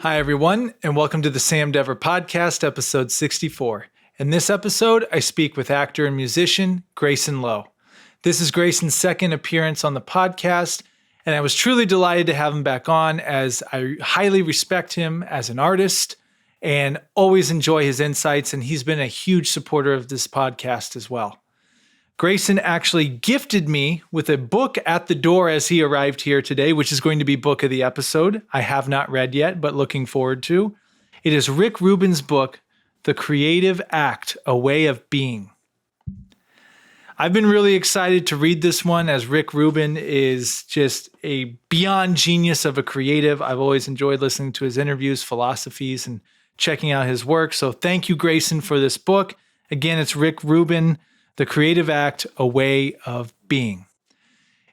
Hi, everyone, and welcome to the Sam Dever Podcast, episode 64. In this episode, I speak with actor and musician Grayson Low. This is Grayson's second appearance on the podcast, and I was truly delighted to have him back on as I highly respect him as an artist and always enjoy his insights, and he's been a huge supporter of this podcast as well. Grayson actually gifted me with a book at the door as he arrived here today, which is going to be book of the episode. I have not read yet, but looking forward to. It is Rick Rubin's book, The Creative Act, A Way of Being. I've been really excited to read this one as Rick Rubin is just a beyond genius of a creative. I've always enjoyed listening to his interviews, philosophies, and checking out his work. So thank you, Grayson, for this book. Again, it's Rick Rubin, The Creative Act, A Way of Being.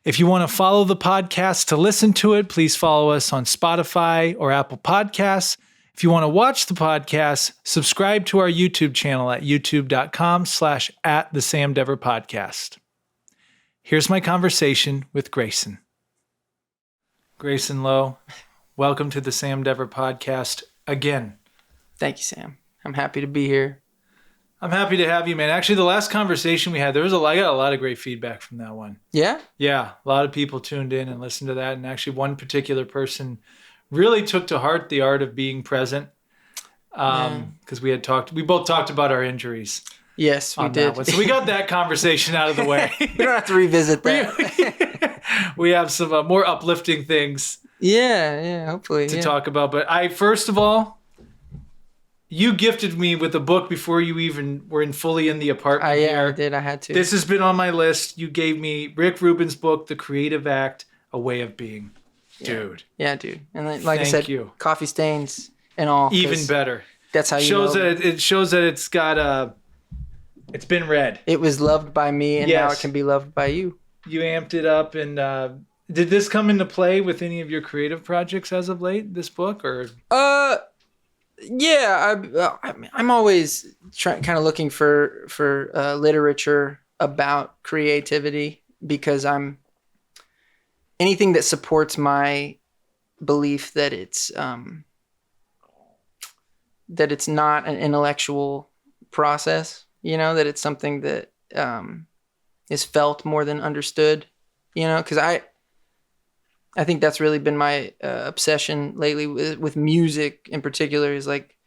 If you want to follow the podcast to listen to it, please follow us on Spotify or Apple Podcasts. If you want to watch the podcast, subscribe to our YouTube channel at youtube.com/@thesamdeverpodcast. Here's my conversation with Grayson. Grayson Low, welcome to the Sam Dever Podcast again. Thank you, Sam. I'm happy to be here. I'm happy to have you, man. Actually, the last conversation we had, I got a lot of great feedback from that one. Yeah? Yeah, a lot of people tuned in and listened to that. And actually, one particular person really took to heart the art of being present. Because we both talked about our injuries. Yes, we did. So we got that conversation out of the way. We don't have to revisit that. We have some more uplifting things. Yeah, hopefully. To talk about. But first of all, you gifted me with a book before you even were fully in the apartment here. I did. I had to. This has been on my list. You gave me Rick Rubin's book, The Creative Act, A Way of Being. Dude. Yeah, dude. And then, like Thank I said, you. coffee stains and all. Even better. That's how you shows know. That it shows that it's got it's been read. It was loved by me, and now it can be loved by you. You amped it up, and did this come into play with any of your creative projects as of late? This book, or? Yeah, I'm always kind of looking for literature about creativity because anything that supports my belief that it's not an intellectual process, that it's something that is felt more than understood, because I think that's really been my obsession lately with music in particular, is like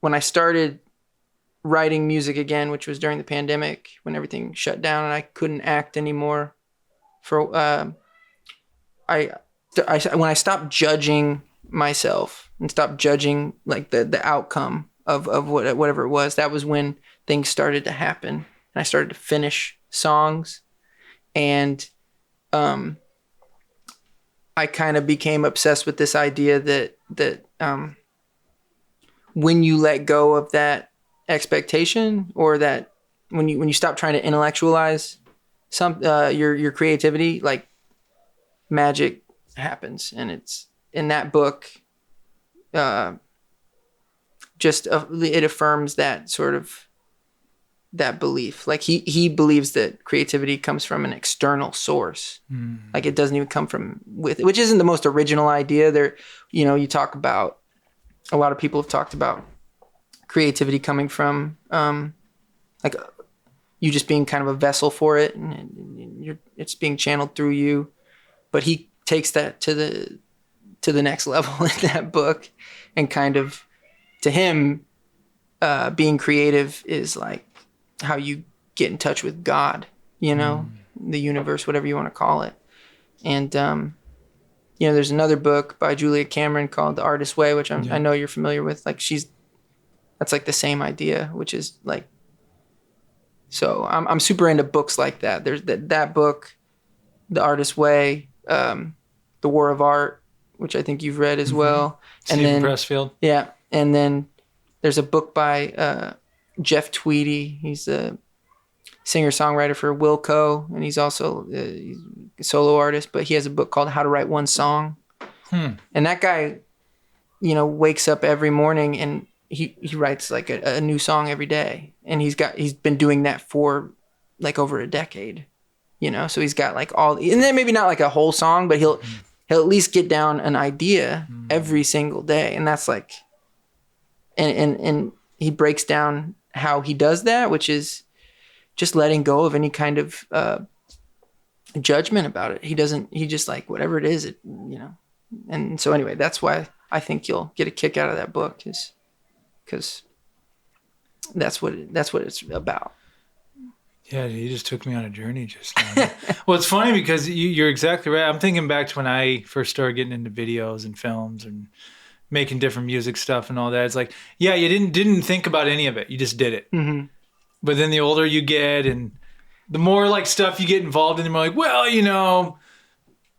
when I started writing music again, which was during the pandemic when everything shut down and I couldn't act anymore. When I stopped judging myself and stopped judging like the outcome of whatever it was, that was when things started to happen and I started to finish songs, and I kind of became obsessed with this idea that when you let go of that expectation, or that when you stop trying to intellectualize your creativity, like magic happens. And it's in that book, it affirms that sort of that belief. Like he believes that creativity comes from an external source. Like it doesn't even come from which isn't the most original idea. There, you talk about, a lot of people have talked about creativity coming from like you just being kind of a vessel for it, and it's being channeled through you. But he takes that to the next level in that book, and kind of, to him, being creative is like how you get in touch with God, the universe, whatever you want to call it. And, there's another book by Julia Cameron called The Artist's Way, which I know you're familiar with. Like that's like the same idea, which is like, so I'm super into books like that. There's that book, The Artist's Way, The War of Art, which I think you've read as well. And Stephen Pressfield. Yeah. And then there's a book by, Jeff Tweedy. He's a singer-songwriter for Wilco, and he's also a solo artist, but he has a book called How to Write One Song. And that guy, wakes up every morning and he writes like a new song every day. And he's been doing that for like over a decade, so he's got like and then maybe not like a whole song, but he'll at least get down an idea every single day. And that's like, and he breaks down how he does that, which is just letting go of any kind of judgment about it. He just like, whatever it is, And so anyway, that's why I think you'll get a kick out of that book, is because that's what it's about. Yeah, you just took me on a journey just now. Well, it's funny because you're exactly right. I'm thinking back to when I first started getting into videos and films and making different music stuff and all that. It's like, yeah, you didn't think about any of it. You just did it. Mm-hmm. But then the older you get and the more like stuff you get involved in, the more like, well,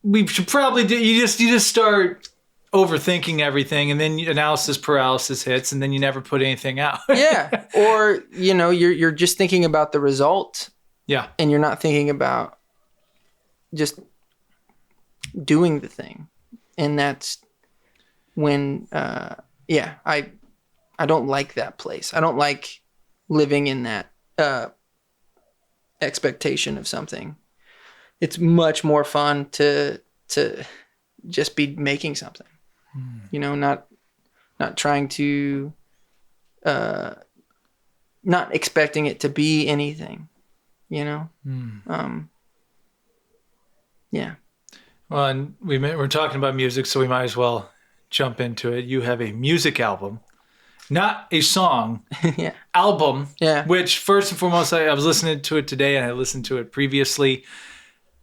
we should probably do. You just start overthinking everything, and then analysis paralysis hits, and then you never put anything out. Yeah, or you're just thinking about the result. Yeah, and you're not thinking about just doing the thing, and that's when I don't like that place. I don't like living in that expectation of something. It's much more fun to just be making something. Not trying to, not expecting it to be anything, Yeah. Well, and we're talking about music, so we might as well jump into it. You have a music album, not a song, Yeah. album, Yeah. which first and foremost, I was listening to it today and I listened to it previously.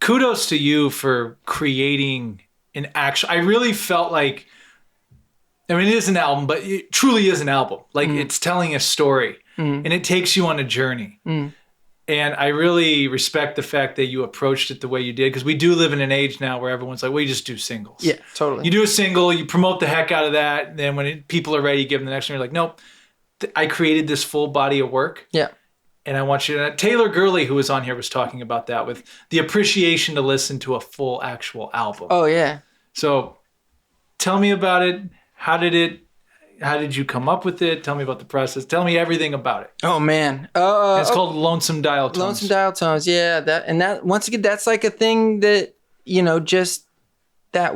Kudos to you for creating an actual, I really felt like, I mean, it is an album, but it truly is an album. Like it's telling a story and it takes you on a journey. And I really respect the fact that you approached it the way you did, because we do live in an age now where everyone's like, well, you just do singles. Yeah, totally. You do a single, you promote the heck out of that. And then when people are ready, you give them the next one. You're like, nope, I created this full body of work. Yeah. And I want you to, Taylor Gurley, who was on here, was talking about that with the appreciation to listen to a full actual album. Oh, yeah. So tell me about it. How did you come up with it? Tell me about the process. Tell me everything about it. Oh, man. It's called Lonesome Dialtones. Lonesome Dialtones. Yeah. That once again, that's like a thing that, just that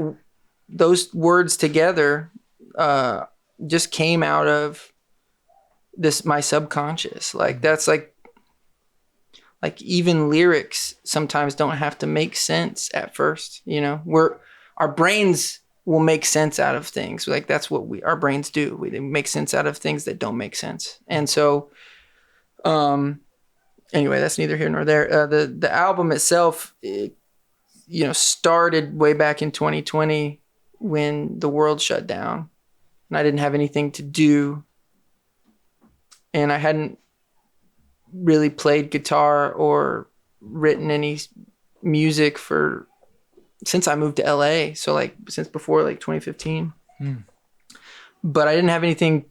those words together just came out of my subconscious. Like that's like even lyrics sometimes don't have to make sense at first. Our brains will make sense out of things. Like that's what our brains do. They make sense out of things that don't make sense. And so, anyway, that's neither here nor there. The album itself, started way back in 2020 when the world shut down and I didn't have anything to do. And I hadn't really played guitar or written any music since I moved to LA. So since before 2015. But I didn't have anything.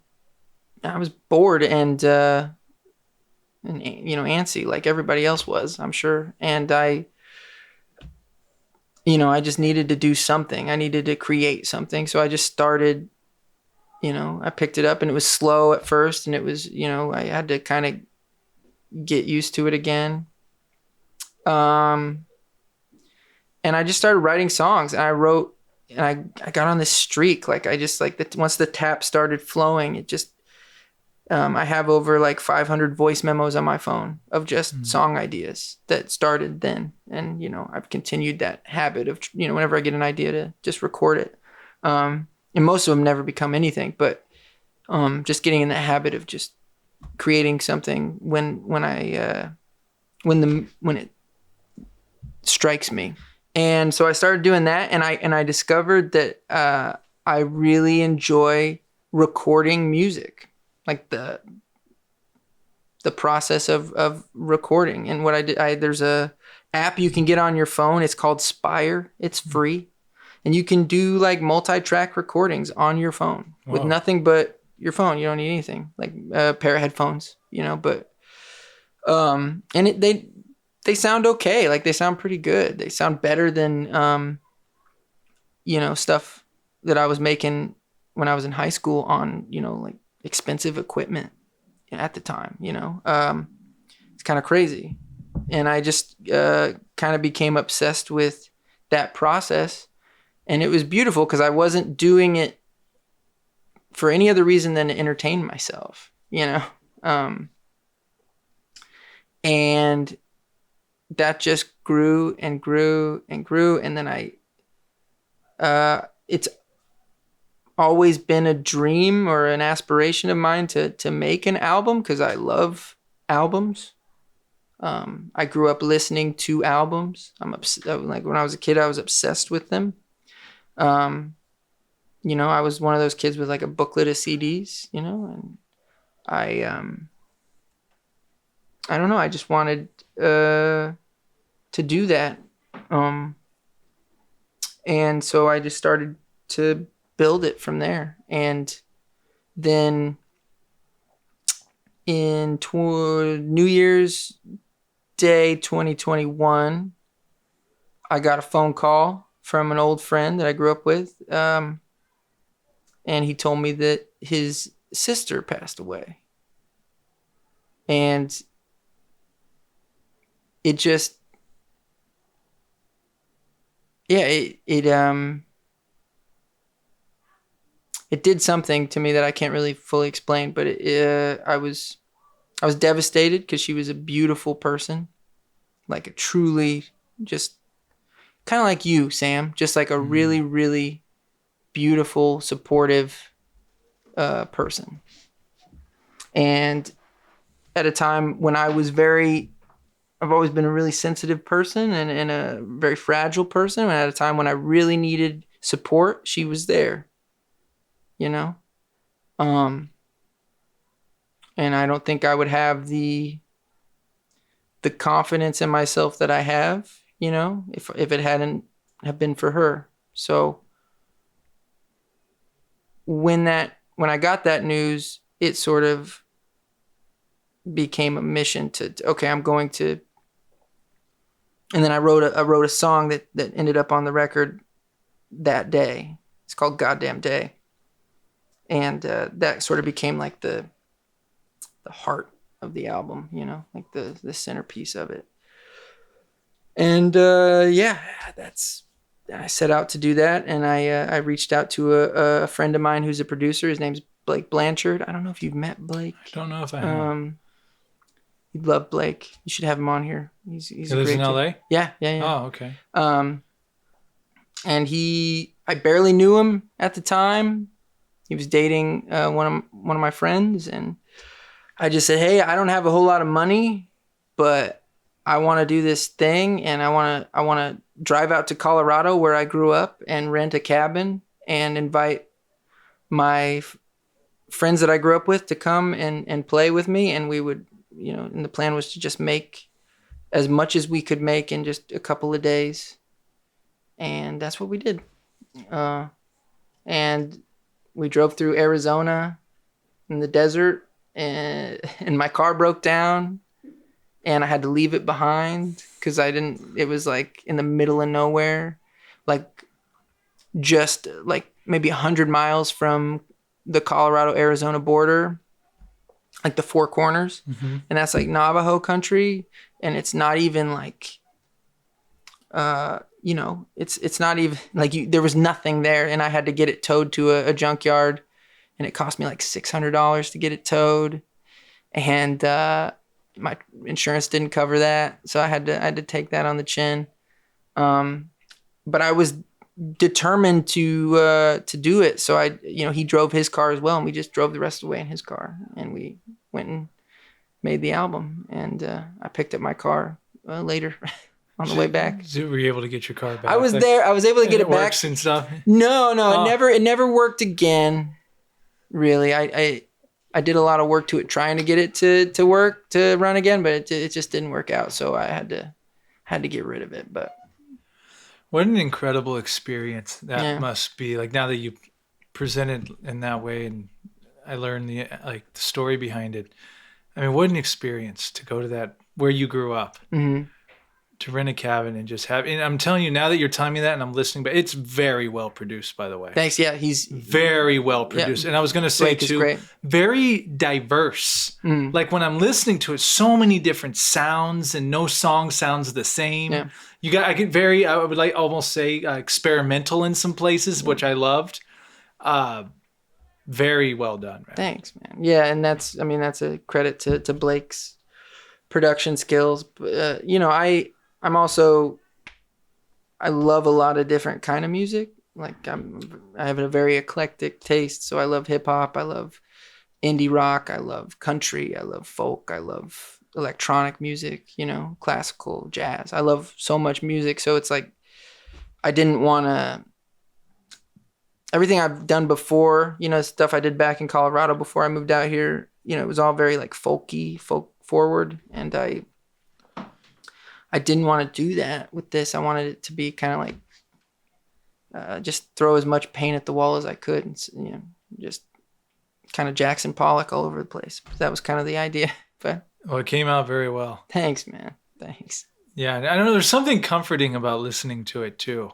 I was bored and antsy like everybody else was, I'm sure. And I just needed to do something. I needed to create something. So I just started, I picked it up and it was slow at first. And it was, I had to kind of get used to it again. And I just started writing songs, and I wrote, and I got on this streak. Like I just once the tap started flowing, it just, I have over 500 voice memos on my phone of just song ideas that started then. And, I've continued that habit of, whenever I get an idea to just record it. And most of them never become anything, but, just getting in that habit of just creating something when it strikes me. And so I started doing that, and I discovered that I really enjoy recording music, like the process of recording. And what I did, there's a app you can get on your phone. It's called Spire. It's free, and you can do multi-track recordings on your phone with nothing but your phone. You don't need anything, like a pair of headphones, But and they sound okay. They sound pretty good. They sound better than, stuff that I was making when I was in high school on, expensive equipment at the time, It's kind of crazy. And I just kind of became obsessed with that process. And it was beautiful because I wasn't doing it for any other reason than to entertain myself, you know? And that just grew and grew and grew. And then it's always been a dream or an aspiration of mine to make an album because I love albums. I grew up listening to albums. Like when I was a kid, I was obsessed with them. You know, I was one of those kids with like a booklet of CDs, you know, and I don't know. I just wanted to do that. And so I just started to build it from there. And then in New Year's Day 2021, I got a phone call from an old friend that I grew up with. And he told me that his sister passed away. And it just, yeah, it did something to me that I can't really fully explain, but I was devastated because she was a beautiful person, like a truly just kind of like you, Sam, just like a really, really beautiful, supportive person. And at a time when I've always been a really sensitive person and a very fragile person. And at a time when I really needed support, she was there, you know? And I don't think I would have the confidence in myself that I have, you know, if it hadn't have been for her. So when I got that news, it sort of became a mission to okay, I'm going to. And then I wrote a song that ended up on the record that day. It's called Goddamn Day. And that sort of became like the heart of the album, you know, like the centerpiece of it. And I set out to do that. And I reached out to a friend of mine who's a producer. His name's Blake Blanchard. I don't know if you've met Blake. I don't know if I have. You'd love Blake. You should have him on here. He lives in LA? Yeah. Oh, okay. And I barely knew him at the time. He was dating one of my friends, and I just said, "Hey, I don't have a whole lot of money, but I want to do this thing, and I want to drive out to Colorado where I grew up and rent a cabin and invite my friends that I grew up with to come and play with me, and we would." You know, and the plan was to just make as much as we could make in just a couple of days. And that's what we did. And we drove through Arizona in the desert, and my car broke down and I had to leave it behind because it was like in the middle of nowhere, like just like maybe 100 miles from the Colorado-Arizona border. Like the Four Corners, and that's like Navajo country, and it's not even like, you know, it's not even like there was nothing there, and I had to get it towed to a junkyard, and it cost me like $600 to get it towed, and my insurance didn't cover that, so I had to take that on the chin, but I was determined to do it. So he drove his car as well, and we just drove the rest of the way in his car, and we went and made the album. And I picked up my car later on the way back. So were you able to get your car back? I was there. I was able to get it back. Works and stuff. No, it never worked again. Really, I did a lot of work to it trying to get it to work, to run again, but it just didn't work out. So I had to get rid of it. But what an incredible experience that must be. Like now that you present it in that way, and I learned the story behind it. I mean, what an experience to go to that where you grew up, to rent a cabin and just have, and I'm telling you now that you're telling me that and I'm listening, but it's very well produced, by the way. Thanks. Yeah, he's very well produced. And I was going to say Blake is great. very diverse. Like when I'm listening to it, so many different sounds and no song sounds the same. Yeah. I would like almost say experimental in some places, which I loved. Very well done, man. Thanks, man. Yeah, and that's a credit to Blake's production skills. You know, I love a lot of different kind of music. Like I have a very eclectic taste. So I love hip hop. I love indie rock. I love country. I love folk. I love electronic music, you know, classical, jazz. I love so much music. So it's like, I didn't want to, everything I've done before, you know, stuff I did back in Colorado before I moved out here, you know, it was all very like folk forward. And I didn't want to do that with this. I wanted it to be kind of like, just throw as much paint at the wall as I could, and, you know, just kind of Jackson Pollock all over the place. But that was kind of the idea. But well, it came out very well. Thanks, man. Thanks. Yeah, I don't know. There's something comforting about listening to it too.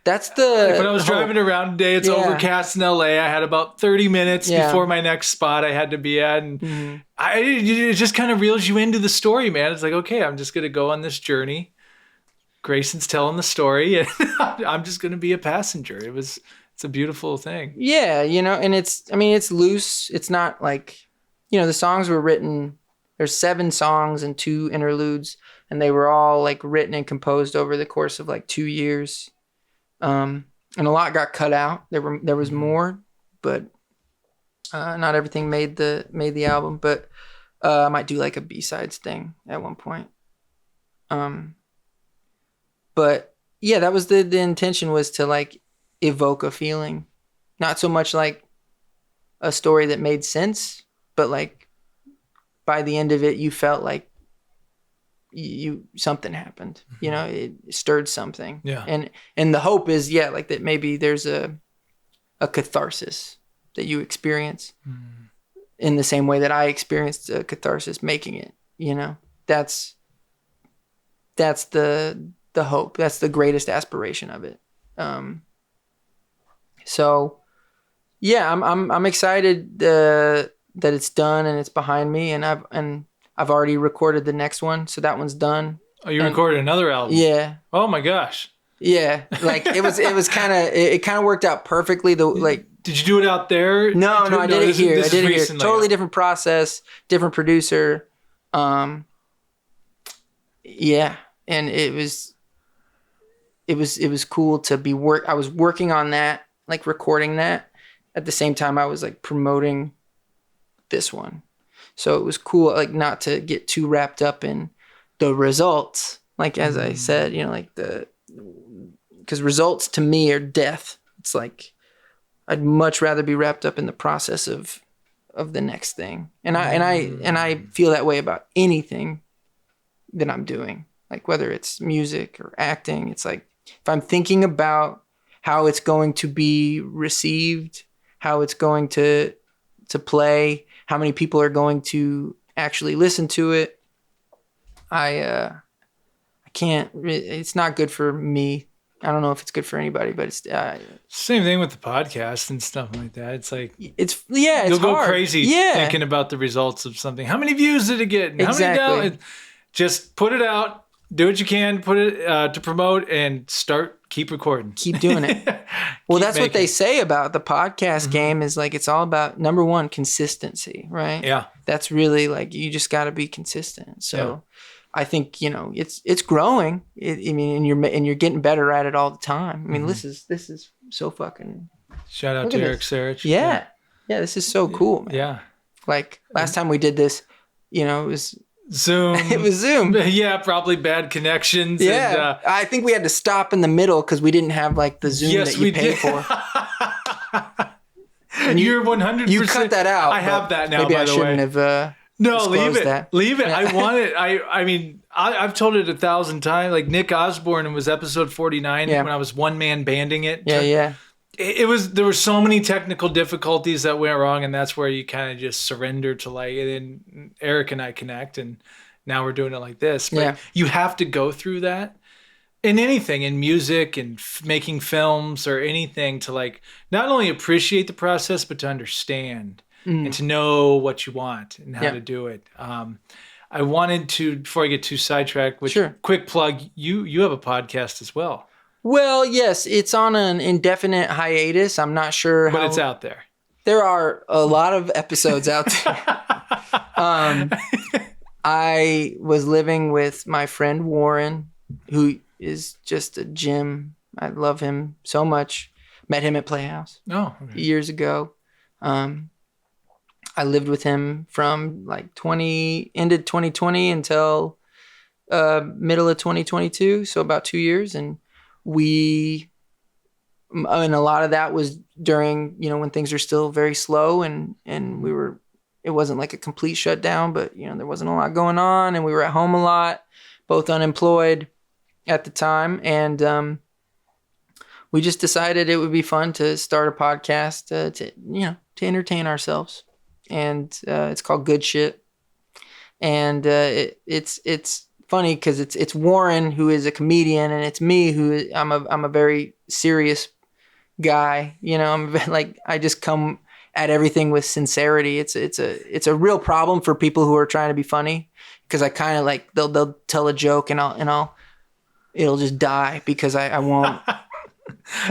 That's the when I was driving around today. It's overcast in LA. I had about 30 minutes before my next spot I had to be at, and it just kind of reels you into the story, man. It's like, okay, I'm just gonna go on this journey. Grayson's telling the story, and I'm just gonna be a passenger. It's a beautiful thing. Yeah, you know, and it's loose. It's not like, you know, the songs were written. There's 7 songs and 2 interludes, and they were all like written and composed over the course of like 2 years. And a lot got cut out. There was more, but not everything made the album. But I might do like a B-sides thing at one point. But yeah, that was the intention, was to like evoke a feeling, not so much like a story that made sense, but like by the end of it, you felt like something happened, you know, it stirred something. Yeah. And the hope is, like that maybe there's a catharsis that you experience in the same way that I experienced a catharsis making it, you know. That's the hope. That's the greatest aspiration of it. So yeah, I'm excited that it's done and it's behind me, and I've already recorded the next one, so that one's done. Oh, you recorded another album? Yeah. Oh my gosh. Yeah, like it was kind of worked out perfectly. Did you do it out there? No, I did it here. I did it here. Recently. Totally different process, different producer. Yeah, and it was cool to be I was working on that, like recording that at the same time I was like promoting this one. So it was cool, like not to get too wrapped up in the results. Like, as I said, you know, like because results to me are death. It's like, I'd much rather be wrapped up in the process of the next thing. And I feel that way about anything that I'm doing. Like whether it's music or acting, it's like, if I'm thinking about how it's going to be received, how it's going to play, how many people are going to actually listen to it, I can't. It's not good for me. I don't know if it's good for anybody, but it's same thing with the podcast and stuff like that. It's like it's you'll go hard. crazy thinking about the results of something. How many views did it get? And exactly. How many just put it out. Do what you can, put it to promote, and keep recording. Keep doing it. Well, that's what they say about the podcast game, is like, it's all about, number one, consistency, right? Yeah. That's really like, you just got to be consistent. So I think, you know, it's growing. And you're getting better at it all the time. I mean, this is so fucking. Shout out to Eric Sarich. Yeah. Yeah. This is so cool, man. Yeah. Like last time we did this, you know, it was Zoom. It was Zoom. Yeah, probably bad connections. Yeah. And, I think we had to stop in the middle because we didn't have like the Zoom that you pay for. And you're 100%. You cut that out. I have that now, maybe by I the shouldn't way. have No, leave it. That. Leave it. Yeah. I want it. I mean, I've told it 1,000 times. Like Nick Osborne, it was episode 49 when I was one man banding it. Yeah. There were so many technical difficulties that went wrong, and that's where you kind of just surrender to like it. And Eric and I connect, and now we're doing it like this. But Yeah. you have to go through that in anything, in music and making films or anything, to like not only appreciate the process, but to understand and to know what you want and how to do it. I wanted to, before I get too sidetracked, which quick plug, you have a podcast as well. Well, yes, it's on an indefinite hiatus. I'm not sure but it's out there. There are a lot of episodes out there. I was living with my friend Warren, who is just a gem. I love him so much. Met him at Playhouse years ago. I lived with him from like ended 2020 until middle of 2022, so about 2 years. And a lot of that was during, when things are still very slow and it wasn't like a complete shutdown, but there wasn't a lot going on and we were at home a lot, both unemployed at the time. And we just decided it would be fun to start a podcast to entertain ourselves. And it's called Good Shit. And it's funny because it's Warren, who is a comedian, and it's me, who I'm a very serious guy. I'm like, I just come at everything with sincerity. It's a real problem for people who are trying to be funny, because I kind of like they'll tell a joke and it'll just die because I won't.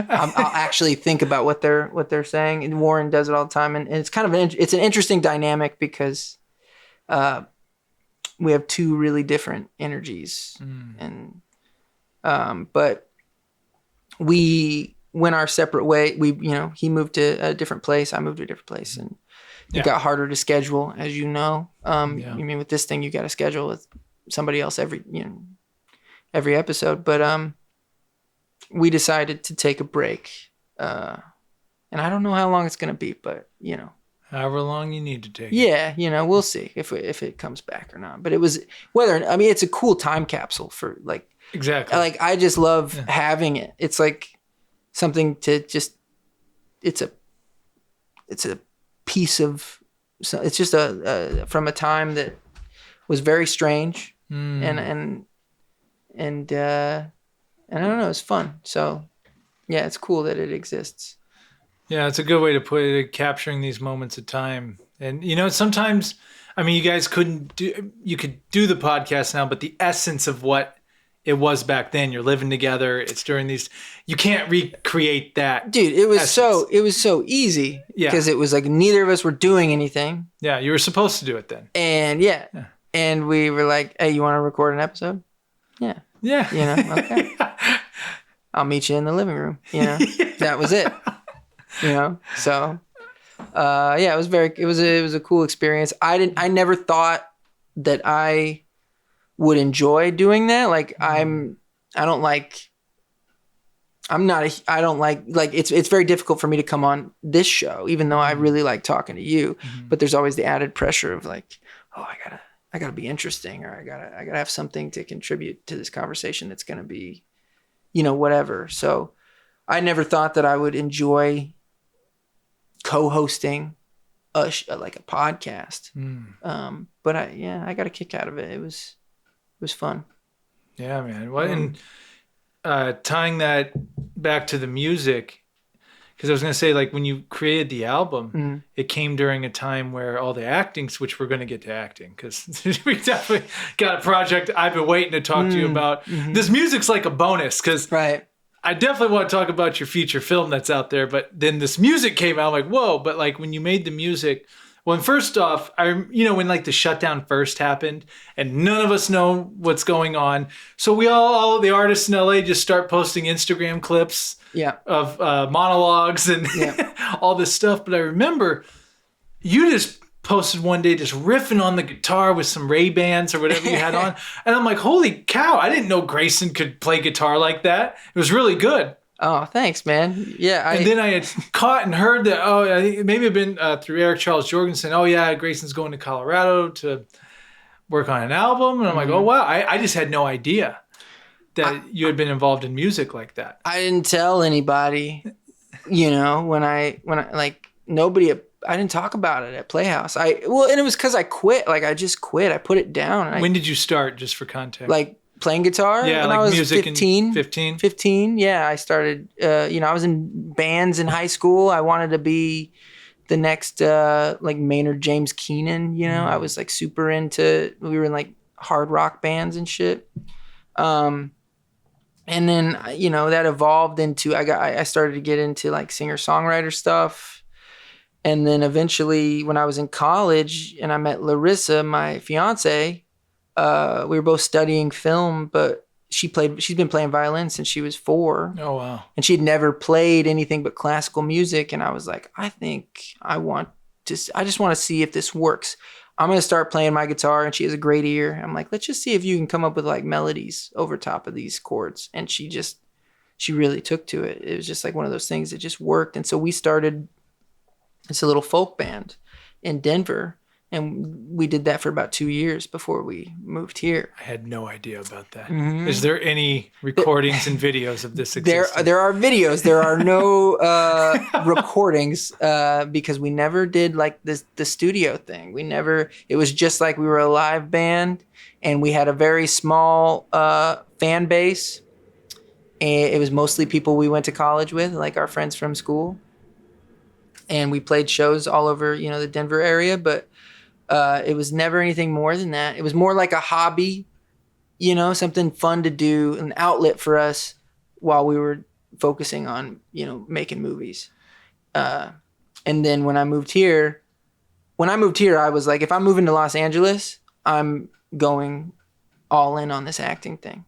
I'll actually think about what they're saying, and Warren does it all the time, and it's kind of it's an interesting dynamic because we have two really different energies, and but we went our separate way. He moved to a different place, I moved to a different place, and it got harder to schedule, as you know. You mean with this thing, you got to schedule with somebody else every episode, but we decided to take a break, and I don't know how long it's going to be, but however long you need to take. Yeah, we'll see if it comes back or not. But it was it's a cool time capsule for like. Exactly. Like, I just love having it. It's like something to just. It's a piece of. It's just from a time that was very strange, and I don't know, it's fun. So, yeah, it's cool that it exists. Yeah, it's a good way to put it, capturing these moments of time. And, sometimes, you guys you could do the podcast now, but the essence of what it was back then, you're living together, it's during these, you can't recreate that. Dude, it was so easy because it was like neither of us were doing anything. Yeah, you were supposed to do it then. And and we were like, hey, you want to record an episode? Yeah. Yeah. Okay. I'll meet you in the living room. That was it. So, it was a cool experience. I never thought that I would enjoy doing that. Like, it's very difficult for me to come on this show, even though I really like talking to you, but there's always the added pressure of like, oh, I gotta be interesting, or I gotta have something to contribute to this conversation that's going to be, whatever. So I never thought that I would enjoy co-hosting a podcast. But I got a kick out of it. It was fun. Yeah, man. And tying that back to the music, because I was going to say, like, when you created the album, it came during a time where all the acting, which we're going to get to acting, because we definitely got a project I've been waiting to talk to you about. This music's like a bonus, because I definitely want to talk about your feature film that's out there, but then this music came out, I'm like, whoa. But like, when you made the music, well, first off, when like the shutdown first happened and none of us know what's going on. So we all the artists in LA just start posting Instagram clips of monologues and all this stuff. But I remember you just posted one day just riffing on the guitar with some Ray-Bans or whatever you had on. And I'm like, holy cow, I didn't know Grayson could play guitar like that. It was really good. Oh, thanks, man. Yeah. And then I had caught and heard that, I think maybe it'd been through Eric Charles Jorgensen. Oh, yeah, Grayson's going to Colorado to work on an album. And I'm like, oh, wow. I just had no idea that you had been involved in music like that. I didn't tell anybody, when I like, nobody didn't talk about it at Playhouse. And it was because I quit. Like I just quit. I put it down. And When did you start, just for context? like playing guitar? Yeah, when like I was music 15. 15? 15. Yeah, I started. I was in bands in high school. I wanted to be the next like Maynard James Keenan. I was like super into. We were in like hard rock bands and shit. And then that evolved into I started to get into like singer-songwriter stuff. And then eventually when I was in college and I met Larissa, my fiance, we were both studying film, but she's been playing violin since she was 4. Oh wow. And she'd never played anything but classical music, and I was like, I just want to see if this works. I'm going to start playing my guitar, and she has a great ear. I'm like, let's just see if you can come up with like melodies over top of these chords. And she really took to it. It was just like one of those things that just worked. And so we started this little folk band in Denver, and we did that for about 2 years before we moved here. I had no idea about that. Mm-hmm. Is there any recordings and videos of this existing? There are videos. There are no recordings because we never did like the studio thing. It was just like we were a live band, and we had a very small fan base. And it was mostly people we went to college with, like our friends from school. And we played shows all over, the Denver area, but it was never anything more than that. It was more like a hobby, something fun to do, an outlet for us while we were focusing on, making movies. And then when I moved here, I was like, if I'm moving to Los Angeles, I'm going all in on this acting thing.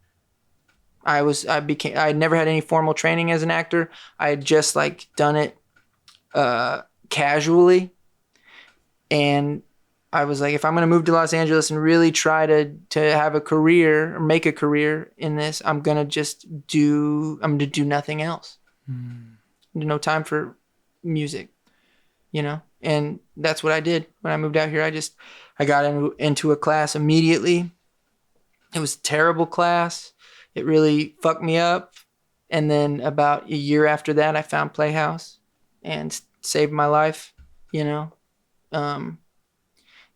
I had never had any formal training as an actor. I had just like done it casually. And I was like, if I'm going to move to Los Angeles and really try to have a career or make a career in this, I'm going to do nothing else. No time for music, and that's what I did when I moved out here. I got into a class immediately. It was a terrible class. It really fucked me up. And then about a year after that, I found Playhouse and saved my life, and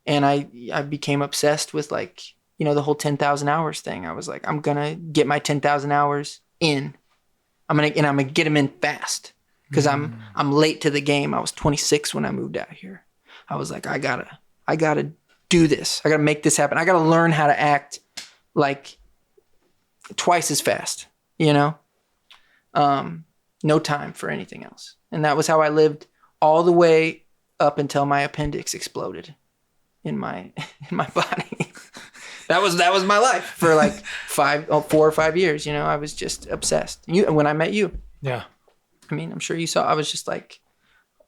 I became obsessed with like, the whole 10,000 hours thing. I was like, I'm going to get my 10,000 hours in. I'm going to get them in fast because I'm late to the game. I was 26 when I moved out here. I was like, I gotta do this. I gotta make this happen. I gotta learn how to act like twice as fast, no time for anything else. And that was how I lived all the way up until my appendix exploded in my body. That was my life for like 4 or 5 years. I was just obsessed. When I met you, yeah. I mean, I'm sure you saw. I was just like,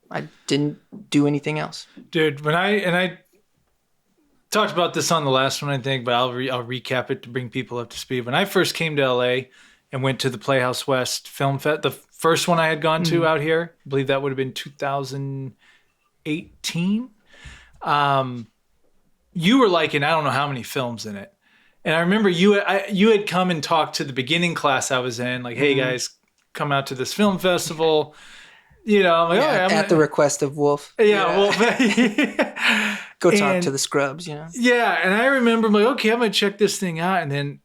I didn't do anything else, dude. When I talked about this on the last one, I think, but I'll recap it to bring people up to speed. When I first came to LA and went to the Playhouse West Film Fest, the first one I had gone to out here, I believe that would have been 2018. You were liking, I don't know how many films in it. And I remember you had come and talked to the beginning class I was in, like, hey guys, come out to this film festival. I'm like, at the request of Wolf. Yeah. Wolf. Go talk to the scrubs, Yeah, and I remember, I'm like, okay, I'm going to check this thing out. And then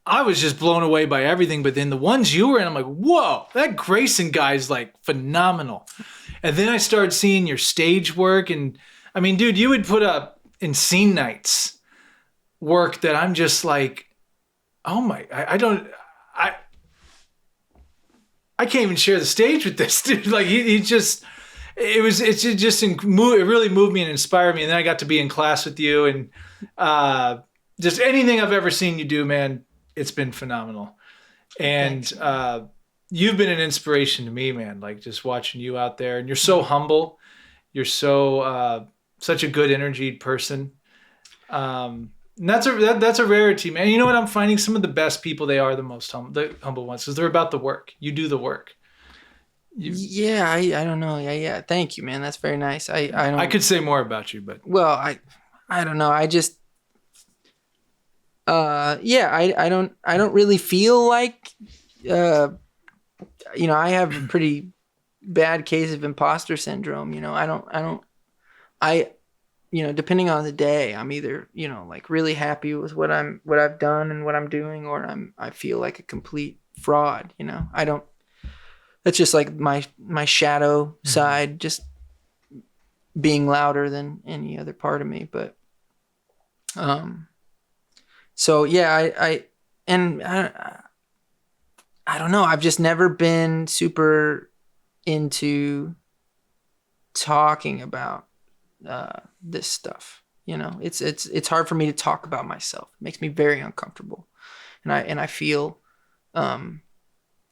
I was just blown away by everything. But then the ones you were in, I'm like, whoa, that Grayson guy's like phenomenal. And then I started seeing your stage work. And I mean, dude, you would put up in scene nights work that I'm just like, oh my, I can't even share the stage with this dude. Like it really moved me and inspired me. And then I got to be in class with you, and just anything I've ever seen you do, man, it's been phenomenal. And you've been an inspiration to me, man. Like just watching you out there, and you're so humble. You're so such a good energied person. And that's a rarity, man. You know what? I'm finding some of the best people, they are the most the humble ones, because they're about the work. You do the work. I don't know. Yeah. Thank you, man. That's very nice. I could say more about you, but I don't know. I just I don't really feel like I have a pretty bad case of imposter syndrome. I don't depending on the day, I'm either, like really happy with what I've done and what I'm doing, or I feel like a complete fraud, that's just like my shadow side, just being louder than any other part of me. But, so yeah, I don't know. I've just never been super into talking about this stuff. It's hard for me to talk about myself. It makes me very uncomfortable, and I feel, and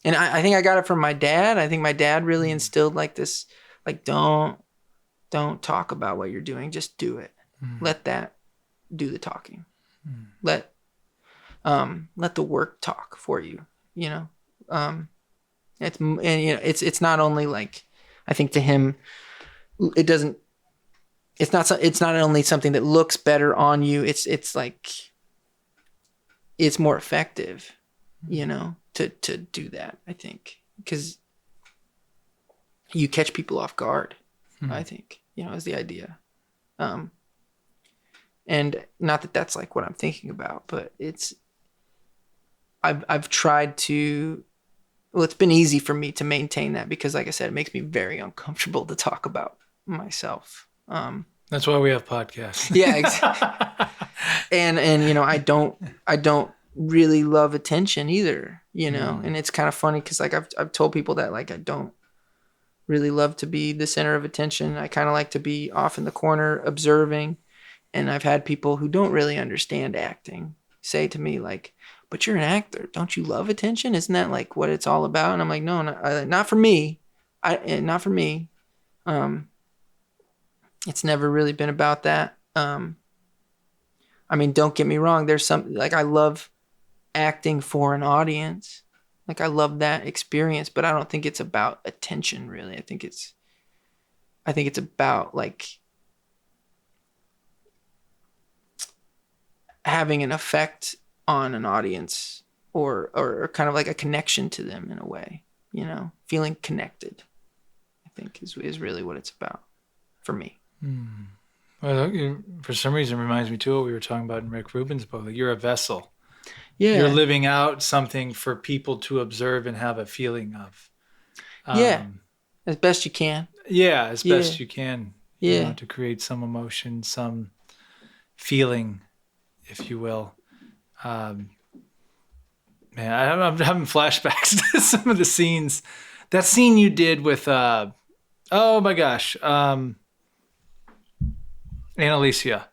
I think I got it from my dad. I think my dad really instilled like this, like don't talk about what you're doing, just do it. Let that do the talking. Let the work talk for you. It's not only like, I think to him, it's not only something that looks better on you. It's like, it's more effective, to do that, I think, because you catch people off guard, I think, is the idea. And not that that's like what I'm thinking about, but I've tried to, well, it's been easy for me to maintain that because, like I said, it makes me very uncomfortable to talk about myself. That's why we have podcasts. Yeah, exactly. and I don't really love attention either, and it's kind of funny because like I've told people that like I don't really love to be the center of attention. I kind of like to be off in the corner observing, and I've had people who don't really understand acting say to me like, but you're an actor, don't you love attention? Isn't that like what it's all about? And I'm like, no, not for me. Not for me. It's never really been about that. I mean, don't get me wrong. There's some, like, I love acting for an audience. Like, I love that experience, but I don't think it's about attention, really. I think it's about like having an effect on an audience, or kind of like a connection to them in a way, feeling connected, I think is really what it's about for me. Well, for some reason, it reminds me too of what we were talking about in Rick Rubin's book. Like, you're a vessel. Yeah. You're living out something for people to observe and have a feeling of. As best you can. Yeah, as best you can. Yeah. To create some emotion, some feeling, if you will. Man, I'm having flashbacks to some of the scenes. That scene you did with, oh my gosh, Annalisa.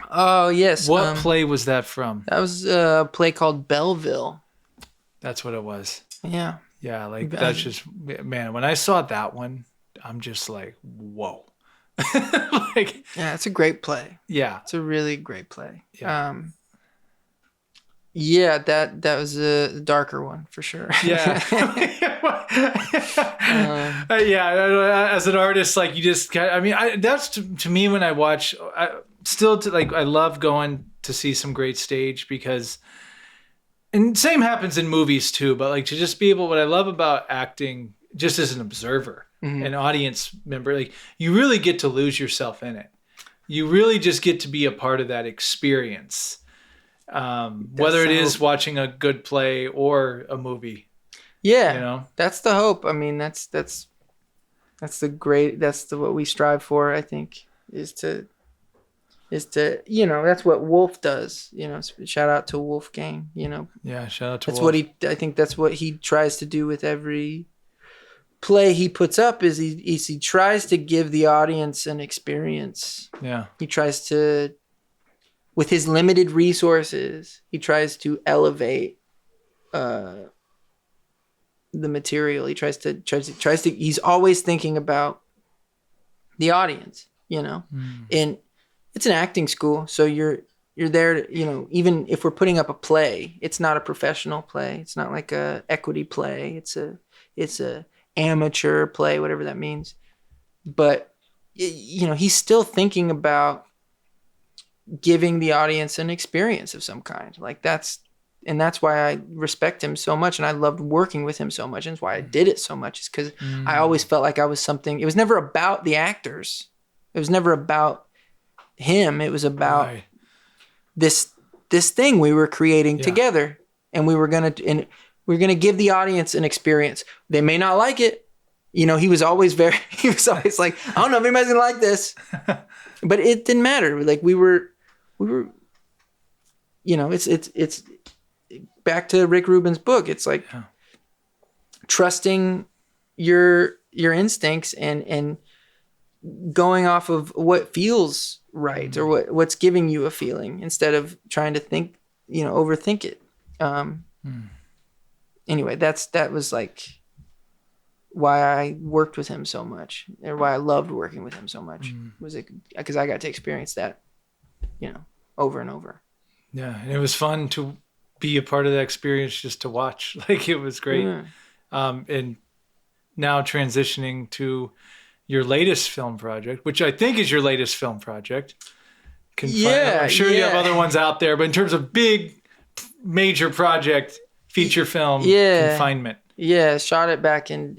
Oh, yes. What play was that from? That was a play called Belleville. That's what it was. Yeah. Yeah, like that's just, man, when I saw that one, I'm just like, whoa. Like, yeah, it's a great play. Yeah. It's a really great play. Yeah. Yeah, that was a darker one for sure. Yeah. Yeah, as an artist, like, you just, I mean, that's to me when I watch, I love going to see some great stage because, and same happens in movies too, but like to just be able, what I love about acting just as an observer, an audience member, like you really get to lose yourself in it. You really just get to be a part of that experience. Whether it is watching a good play or a movie. Yeah. That's the hope. I mean, that's what we strive for, I think, is to, that's what Wolf does, shout out to Wolfgang, Yeah, shout out to Wolf. Wolf. I think that's what he tries to do with every play he puts up, is he tries to give the audience an experience. Yeah. He tries to, with his limited resources, he tries to elevate the material. He tries to, he's always thinking about the audience, and it's an acting school. So you're there to, even if we're putting up a play, it's not a professional play. It's not like a equity play. It's a amateur play, whatever that means. But, he's still thinking about giving the audience an experience of some kind. Like that's why I respect him so much, and I loved working with him so much, and that's why I did it so much, is because I always felt like I was something. It was never about the actors. It was never about him. It was about Right. this thing we were creating together, and we were gonna give the audience an experience. They may not like it. You know, he was always like, I don't know if anybody's gonna like this, but it didn't matter. Like we were, you know, it's back to Rick Rubin's book. It's like trusting your instincts and going off of what feels right or what's giving you a feeling instead of trying to think, you know, overthink it. Anyway, that was like why I worked with him so much, or why I loved working with him so much, was it because I got to experience that, you know, over and over. Yeah, and it was fun to be a part of that experience, just to watch. Like, it was great. And now transitioning to your latest film project, which I think is your latest film project. I'm sure you have other ones out there, but in terms of big, major project, feature film, Confinement. Yeah, shot it back in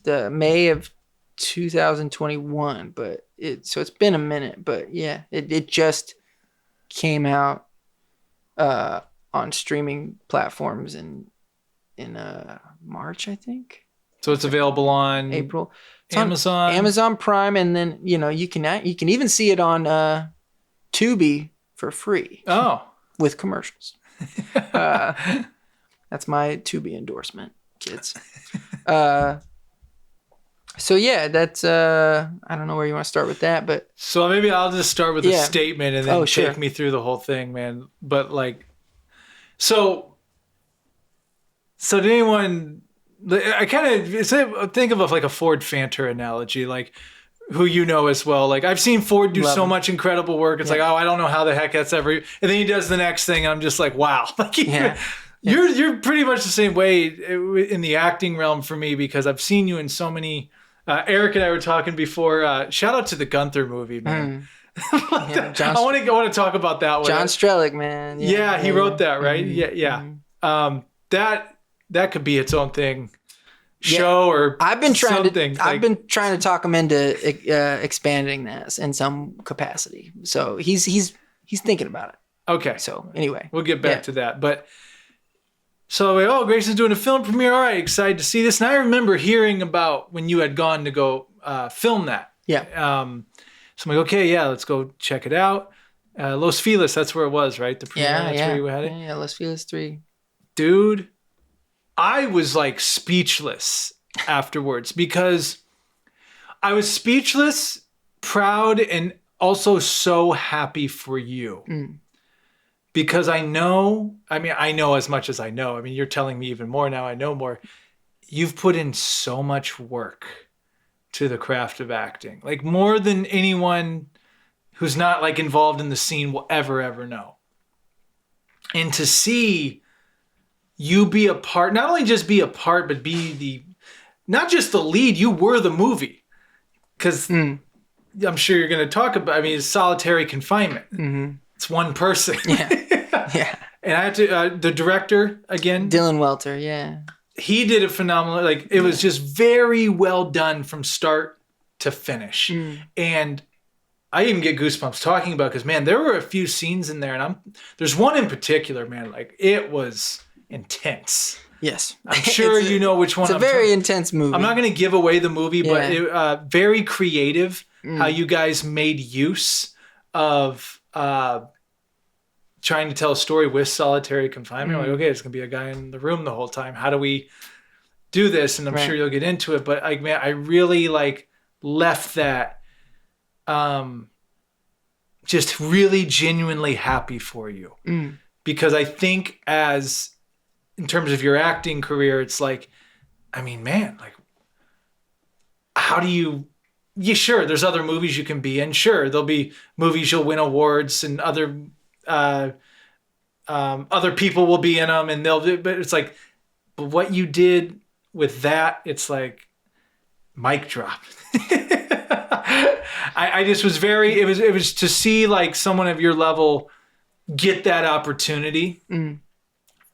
the May of 2021, but so it's been a minute, but yeah, it just came out on streaming platforms in March, I think. So it's available on April. It's Amazon, on Amazon Prime, and then you know you can even see it on Tubi for free. Oh, with commercials. That's my Tubi endorsement, kids. So yeah, that's I don't know where you want to start with that, but so maybe I'll just start with a statement and then take me through the whole thing, man. But like, so did anyone? I kind of think of like a Ford Fanter analogy, like who you know as well. Like I've seen Ford do so much incredible work. It's like, oh, I don't know how the heck that's ever. And then he does the next thing. I'm just like, wow. Like you're pretty much the same way in the acting realm for me, because I've seen you in so many. Eric and I were talking before. Shout out to the Gunther movie, man. I want to talk about that one. John Strelick, man. He wrote that, right? Mm-hmm. That could be its own thing, show or I've been trying something. I've been trying to talk him into expanding this in some capacity. So he's thinking about it. Okay. So anyway, we'll get back to that. But so Grayson's doing a film premiere. All right, excited to see this. And I remember hearing about when you had gone to go film that. Yeah. So I'm like, okay, let's go check it out. Los Feliz, that's where it was, right? The premiere. That's where you had it. Yeah, Los Feliz 3. Dude, I was like speechless afterwards, because I was speechless, proud, and also so happy for you. Because I know as much as I know. I mean, you're telling me even more now. I know more. You've put in so much work to the craft of acting, like more than anyone who's not like involved in the scene will ever know. And to see you be a part, not only just be a part, but be not just the lead, you were the movie. Because I'm sure you're going to talk about, it's solitary confinement. Mm-hmm. It's one person. Yeah. And I had to, the director again. Dylan Welter, yeah. He did a phenomenal, it was just very well done from start to finish. And I even get goosebumps talking about it, because, man, there were a few scenes in there, and there's one in particular, man, it was intense. Yes. I'm sure you know which one. It's a very intense movie. I'm not going to give away the movie, but very creative how you guys made use of trying to tell a story with solitary confinement. Like, okay, it's going to be a guy in the room the whole time. How do we do this? And I'm sure you'll get into it, but I really left that just really genuinely happy for you. Because I think in terms of your acting career, it's how do you, sure, there's other movies you can be in. Sure, there'll be movies you'll win awards and other people will be in them, and but it's but what you did with that, it's mic drop. I just was it was to see someone of your level get that opportunity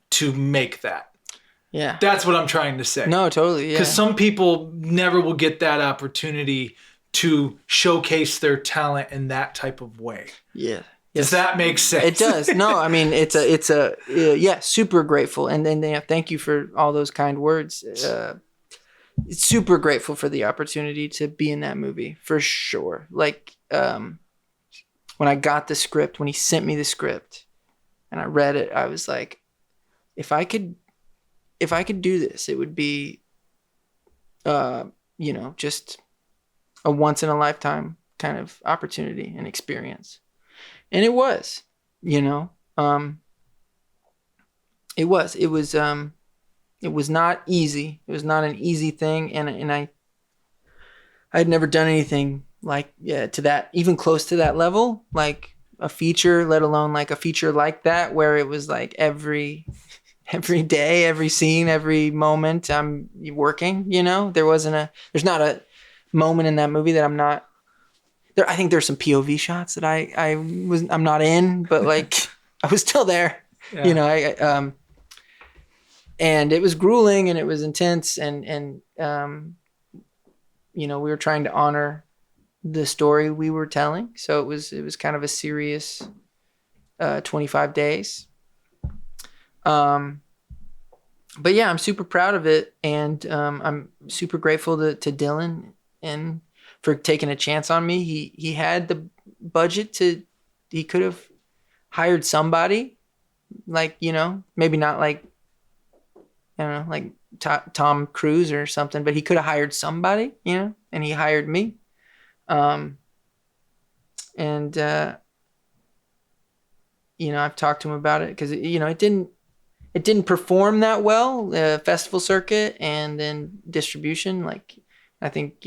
to make that. Yeah. That's what I'm trying to say. No, totally. Yeah. Because some people never will get that opportunity to showcase their talent in that type of way. Yeah. Does that make sense? It does. No, I mean, yeah, super grateful. And then thank you for all those kind words. Super grateful for the opportunity to be in that movie, for sure. Like, when I got the script, when he sent me the script and I read it, I was like, if I could do this, it would be, just a once in a lifetime kind of opportunity and experience. And it was, it was not easy. It was not an easy thing. And I had never done anything like, to that, even close to that level, like a feature, let alone like a feature like that, where it was like every day, every scene, every moment I'm working, there's not a moment in that movie that I'm not there. I think there's some POV shots that I'm not in, but like I was still there, Yeah. And it was grueling and it was intense. And we were trying to honor the story we were telling. So it was kind of a serious, 25 days. But yeah, I'm super proud of it, and I'm super grateful to Dylan and for taking a chance on me. He had the budget he could have hired somebody, like, maybe not like, I don't know, like Tom Cruise or something, but he could have hired somebody, and he hired me. And I've talked to him about it because it didn't perform that well, festival circuit and then distribution. Like, I think,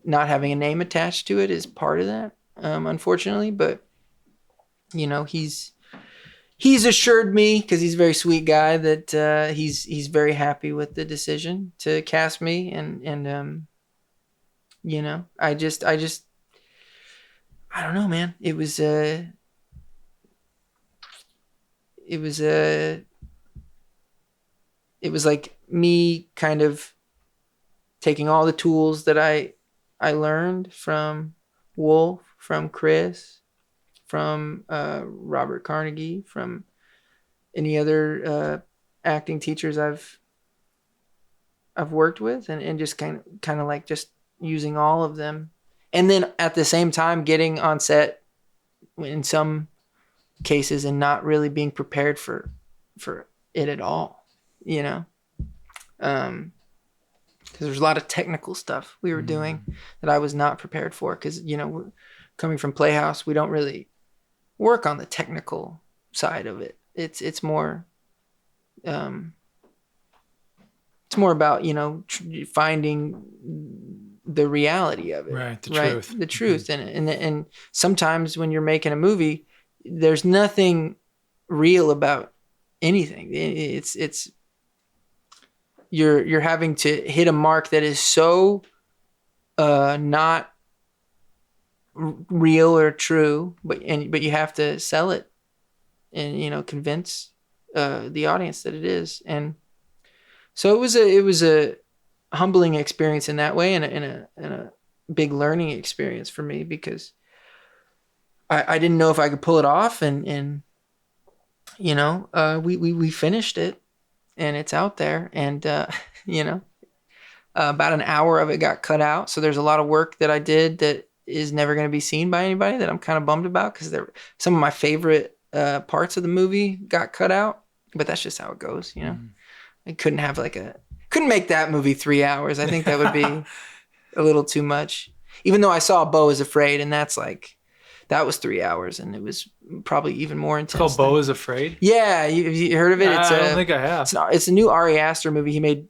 not having a name attached to it is part of that, unfortunately. But, he's assured me, because he's a very sweet guy, that he's very happy with the decision to cast me. And I just, I don't know, man. It was like me kind of taking all the tools that I learned from Wolf, from Chris, from Robert Carnegie, from any other acting teachers I've worked with, and just kind of like just using all of them, and then at the same time getting on set in some cases and not really being prepared for it at all, because there's a lot of technical stuff we were doing that I was not prepared for, because coming from Playhouse, we don't really work on the technical side of it. It's more about finding the reality of it, right? The truth. And sometimes when you're making a movie, there's nothing real about anything. It's you're having to hit a mark that is so not real or true, but you have to sell it and convince the audience that it is. And so it was a humbling experience in that way, and a big learning experience for me, because I didn't know if I could pull it off, and we finished it, and it's out there, and about an hour of it got cut out. So there's a lot of work that I did that is never going to be seen by anybody, that I'm kind of bummed about, because some of my favorite parts of the movie got cut out, but that's just how it goes. I couldn't make that movie 3 hours. I think that would be a little too much, even though I saw Beau is Afraid, and that was 3 hours, and it was probably even more intense. It's called Beau is Afraid? Yeah, you heard of it? I don't think I have. It's a new Ari Aster movie. He made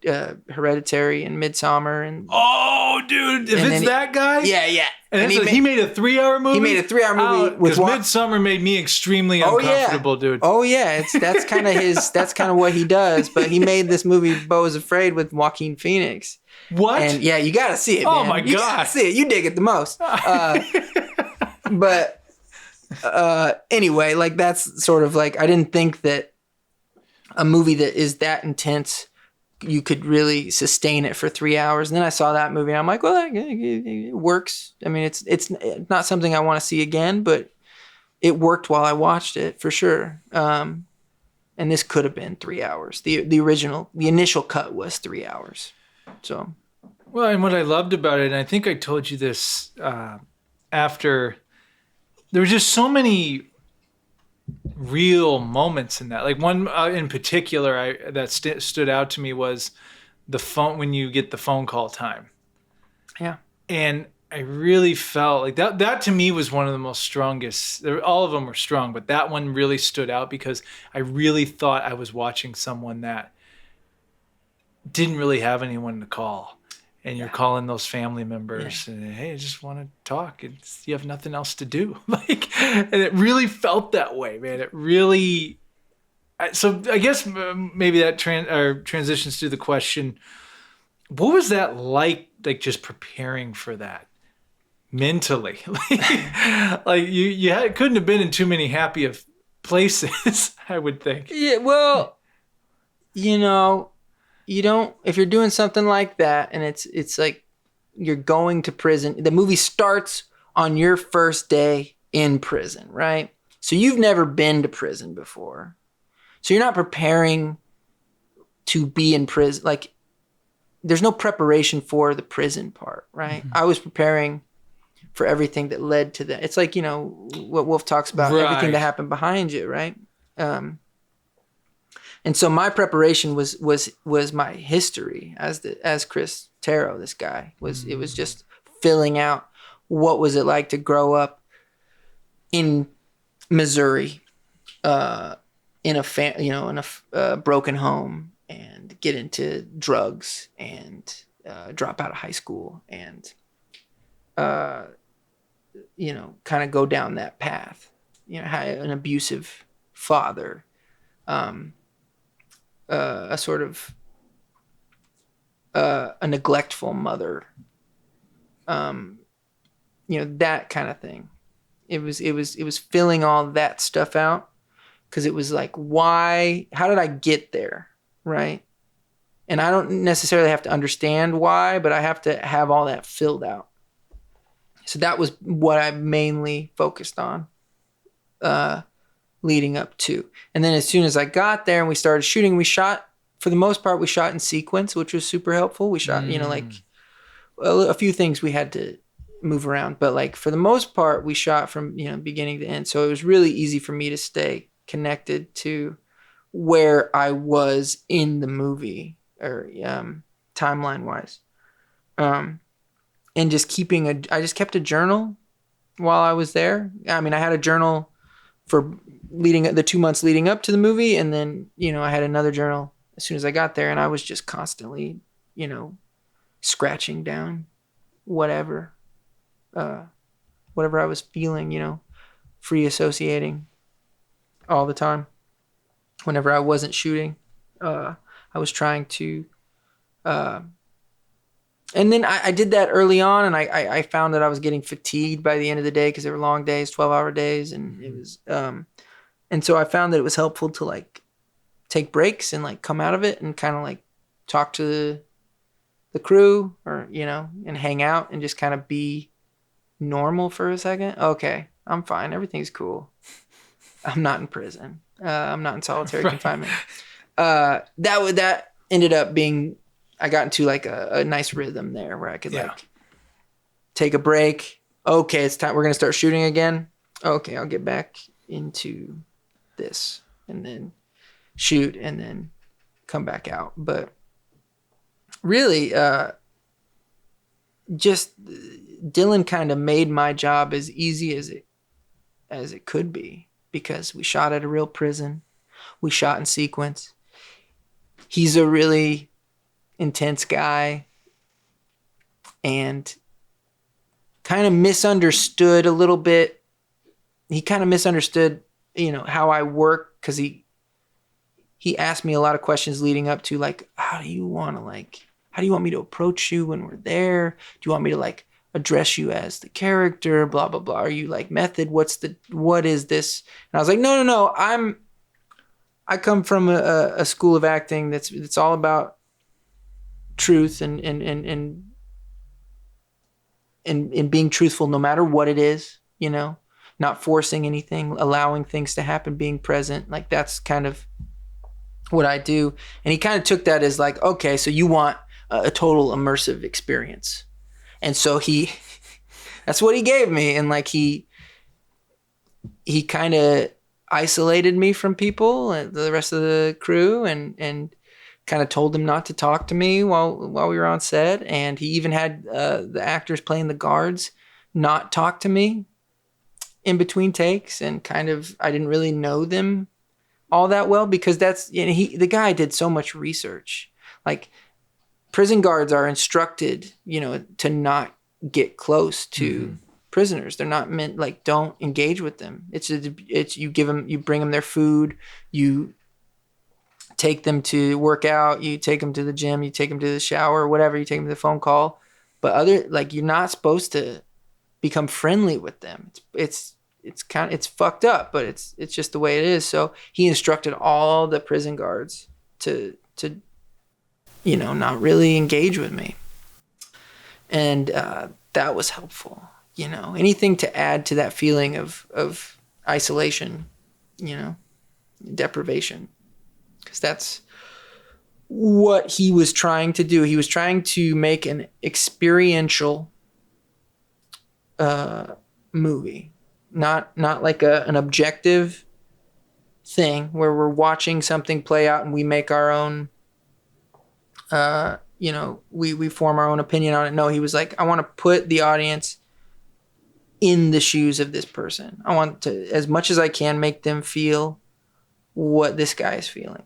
Hereditary and Midsommar. Oh, dude, if it's that guy? Yeah. And he made a 3-hour movie? He made a 3-hour movie. Because Midsommar made me extremely uncomfortable, dude. Oh, yeah. That's kind of what he does. But he made this movie, Beau is Afraid, with Joaquin Phoenix. What? And yeah, you got to see it, man. Oh, my God. You got to see it. You dig it the most. But anyway, like, that's sort of like, I didn't think that a movie that is that intense you could really sustain it for 3 hours. And then I saw that movie and I'm like, well, it works. I mean, it's not something I want to see again, but it worked while I watched it for sure. And this could have been 3 hours. The initial cut was 3 hours. So, well, and what I loved about it, and I think I told you this after, there were just so many real moments in that. Like one in particular that stood out to me was the phone, when you get the phone call time. yeah. And I really felt like that to me was one of the most strongest. All of them were strong, but that one really stood out because I really thought I was watching someone that didn't really have anyone to call. And you're calling those family members and, hey, I just want to talk. You have nothing else to do. And it really felt that way, man. It really. So I guess maybe that transitions to the question, what was that like just preparing for that mentally? Like you couldn't have been in too many happy of places, I would think. Yeah, well, you don't, if you're doing something like that and it's like you're going to prison, the movie starts on your first day in prison, right? So you've never been to prison before. So you're not preparing to be in prison. Like there's no preparation for the prison part, right? Mm-hmm. I was preparing for everything that led to that. It's like, what Wolf talks about, right. Everything that happened behind you, right? And so my preparation was my history as Chris Terrio, this guy. It was just filling out what was it like to grow up in Missouri, in a broken home and get into drugs and drop out of high school and kind of go down that path. An abusive father. A sort of a neglectful mother, that kind of thing. It was filling all that stuff out because it was like, how did I get there, right? And I don't necessarily have to understand why, but I have to have all that filled out. So that was what I mainly focused on. Leading up to. And then as soon as I got there and we started shooting, for the most part, we shot in sequence, which was super helpful. We shot, a few things we had to move around, but like for the most part, we shot from, beginning to end. So it was really easy for me to stay connected to where I was in the movie or timeline wise. And just I just kept a journal while I was there. I mean, I had a journal for the 2 months leading up to the movie. And then, I had another journal as soon as I got there and I was just constantly, scratching down whatever I was feeling, free associating all the time. Whenever I wasn't shooting, I was trying to, and then I did that early on and I found that I was getting fatigued by the end of the day because they were long days, 12-hour days. And it was, and so I found that it was helpful to like take breaks and like come out of it and kind of like talk to the crew or, and hang out and just kind of be normal for a second. Okay, I'm fine. Everything's cool. I'm not in prison. I'm not in solitary confinement. That ended up being, I got into like a nice rhythm there where I could like take a break. Okay, it's time. We're going to start shooting again. Okay, I'll get back into this and then shoot and then come back out. But really, just Dylan kind of made my job as easy as it could be because we shot at a real prison. We shot in sequence. He's a really intense guy and kind of misunderstood a little bit. He kind of misunderstood, how I work because he asked me a lot of questions leading up to like, how do you want me to approach you when we're there? Do you want me to like address you as the character? Blah, blah, blah. Are you like method? What is this? And I was like, no. I come from a school of acting that's all about truth and being truthful no matter what it is, you know, not forcing anything, allowing things to happen, being present. Like that's kind of what I do. And he kind of took that as like, okay, so you want a total immersive experience. And so that's what he gave me. And like he kind of isolated me from people, the rest of the crew, and kind of told them not to talk to me while we were on set. And he even had the actors playing the guards not talk to me in between takes. And kind of, I didn't really know them all that well because that's, you know, the guy did so much research. Like prison guards are instructed, you know, to not get close to prisoners. They're not meant, like, don't engage with them. It's you bring them their food, you take them to work out, you take them to the gym, you take them to the shower, whatever, you take them to the phone call. But you're not supposed to become friendly with them. It's fucked up, but it's just the way it is. So he instructed all the prison guards to you know, not really engage with me. And that was helpful. You know, anything to add to that feeling of isolation, you know, deprivation. Because that's what he was trying to do. He was trying to make an experiential movie. Not like an objective thing where we're watching something play out and we make our own, you know, we form our own opinion on it. No, he was like, I want to put the audience in the shoes of this person. I want to, as much as I can, make them feel what this guy is feeling.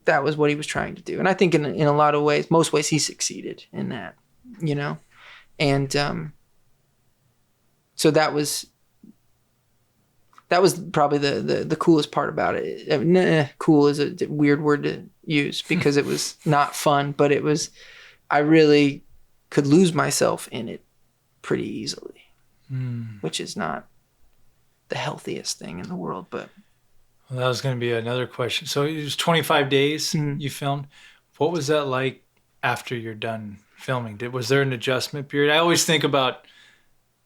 That was what he was trying to do. And I think in a lot of ways, most ways, he succeeded in that, you know? And so that was probably the coolest part about it. Cool is a weird word to use because it was not fun, but I really could lose myself in it pretty easily, which is not the healthiest thing in the world. But well, that was going to be another question. So it was 25 days you filmed. What was that like after you're done filming? Was there an adjustment period? I always think about,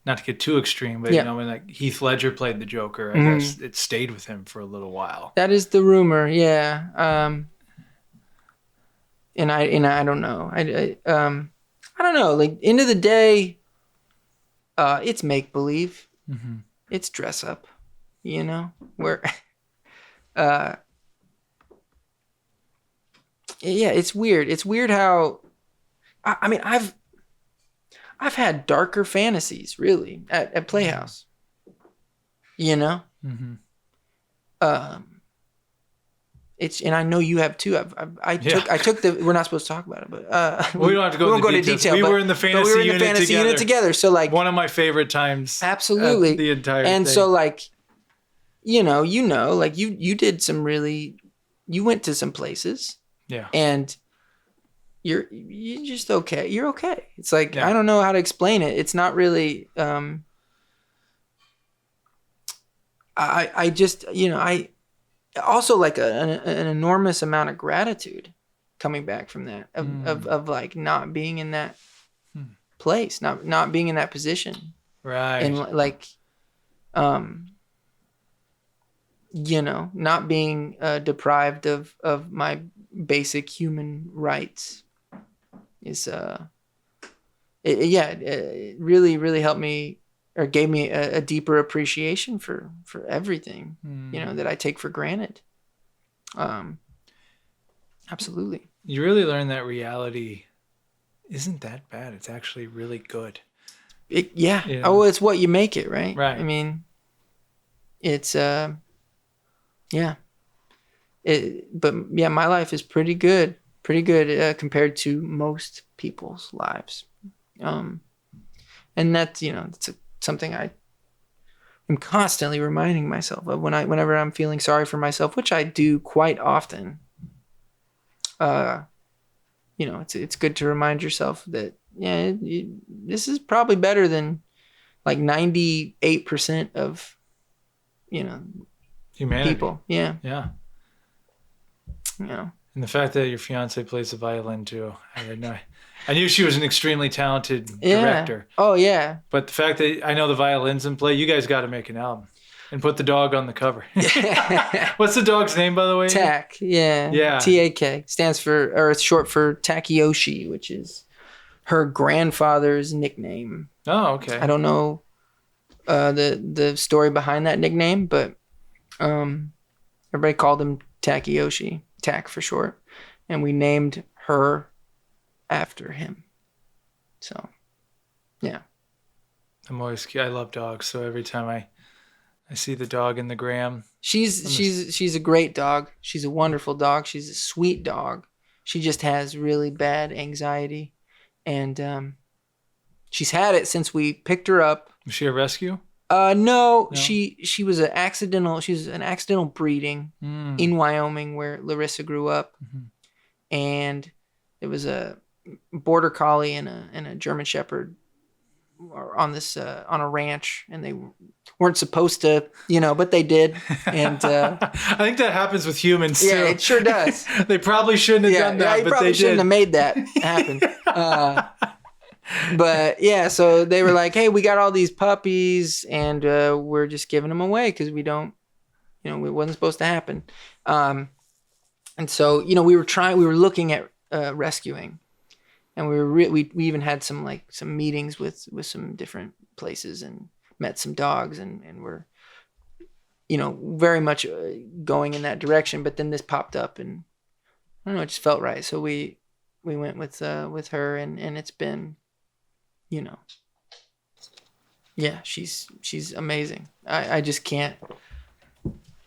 not to get too extreme, but you know, when like Heath Ledger played the Joker, I guess it stayed with him for a little while. That is the rumor, yeah. And I don't know. I don't know. Like, end of the day, it's make believe. It's dress up, you know. Where, yeah, it's weird. It's weird how, I mean, I've had darker fantasies, really, at Playhouse. You know, it's, and I know you have too. I took the. We're not supposed to talk about it, but we don't have to go into detail. We were in the fantasy unit together. So like one of my favorite times. Absolutely, the entire and thing. so like, you know, like you did some really, you went to some places, yeah, and you're just okay. You're okay. It's like, I don't know how to explain it. It's not really, I just, you know, I also like an enormous amount of gratitude coming back from that of like not being in that place, not being in that position. Right. And like, you know, not being deprived of my basic human rights. Is it really, really helped me, or gave me a deeper appreciation for everything, you know, that I take for granted. Absolutely. You really learn that reality isn't that bad. It's actually really good. Yeah. You know? Oh, it's what you make it, right? Right. I mean, it's yeah. But yeah, my life is pretty good compared to most people's lives. And that's, you know, it's something I am constantly reminding myself of whenever I'm feeling sorry for myself, which I do quite often. You know, it's good to remind yourself that, yeah, this is probably better than like 98% of, you know, humanity. people. Yeah. Yeah. You know. And the fact that your fiance plays the violin too, I didn't know. I knew she was an extremely talented director. Oh yeah. But the fact that I know the violin's in play, you guys got to make an album and put the dog on the cover. What's the dog's name, by the way? Tak. Yeah. Yeah. TAK stands for, or it's short for Takeyoshi, which is her grandfather's nickname. Oh, okay. I don't know the story behind that nickname, but everybody called him Takeyoshi, Tak for short, and we named her after him. So, yeah. I love dogs, so every time I see the dog in the gram. She's a great dog. She's a wonderful dog. She's a sweet dog. She just has really bad anxiety, and she's had it since we picked her up. Was she a rescue? No. She was an accidental breeding in Wyoming where Larissa grew up, and it was a border collie and a German Shepherd on a ranch, and they weren't supposed to, but they did. And I think that happens with humans too. Yeah, it sure does. They probably shouldn't have done that, you but probably they shouldn't did. have made that happen. But yeah, so they were like, "Hey, we got all these puppies, and we're just giving them away because we don't, it wasn't supposed to happen." And so we were looking at rescuing, and we even had some meetings with some different places and met some dogs, and we're very much going in that direction. But then this popped up, and I don't know, it just felt right, so we went with her, and it's been. Yeah, she's amazing. I just can't.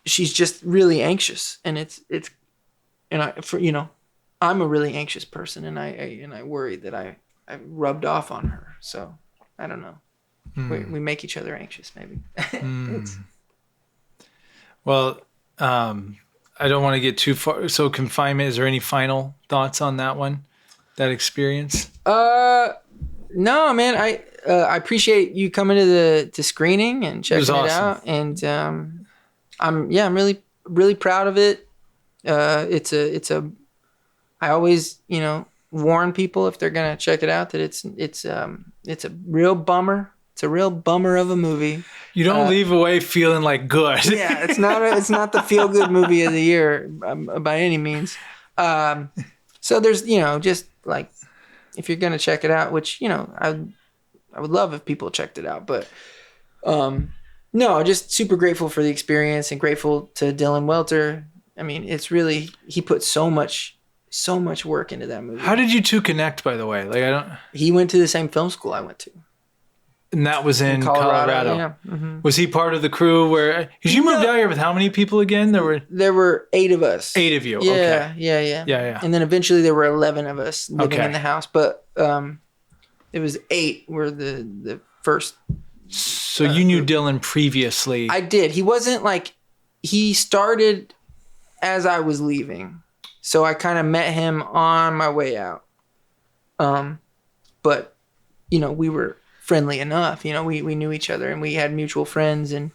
She's just really anxious, and I'm a really anxious person, and I worry that I rubbed off on her. So I don't know. We make each other anxious, maybe. Well, I don't want to get too far. So Confinement. Is there any final thoughts on that one? That experience? No, man. I appreciate you coming to screening and checking it out, and I'm really really proud of it. I always warn people if they're gonna check it out that it's a real bummer. It's a real bummer of a movie. You don't leave away feeling like good. Yeah, it's not the feel good movie of the year by any means. So there's just like. If you're gonna check it out, which I would love if people checked it out, but no, just super grateful for the experience and grateful to Dylan Welter. I mean, it's really he put so much work into that movie. How did you two connect, by the way? He went to the same film school I went to. And that was in Colorado. Yeah. Mm-hmm. Was he part of the crew because you moved out here with how many people again? There were 8 of us. 8 of you. Yeah, okay. Yeah. And then eventually there were 11 of us living in the house, but it was 8 were the first. So you knew Dylan previously. I did. He wasn't he started as I was leaving. So I kind of met him on my way out. But we were friendly enough, we knew each other and we had mutual friends, and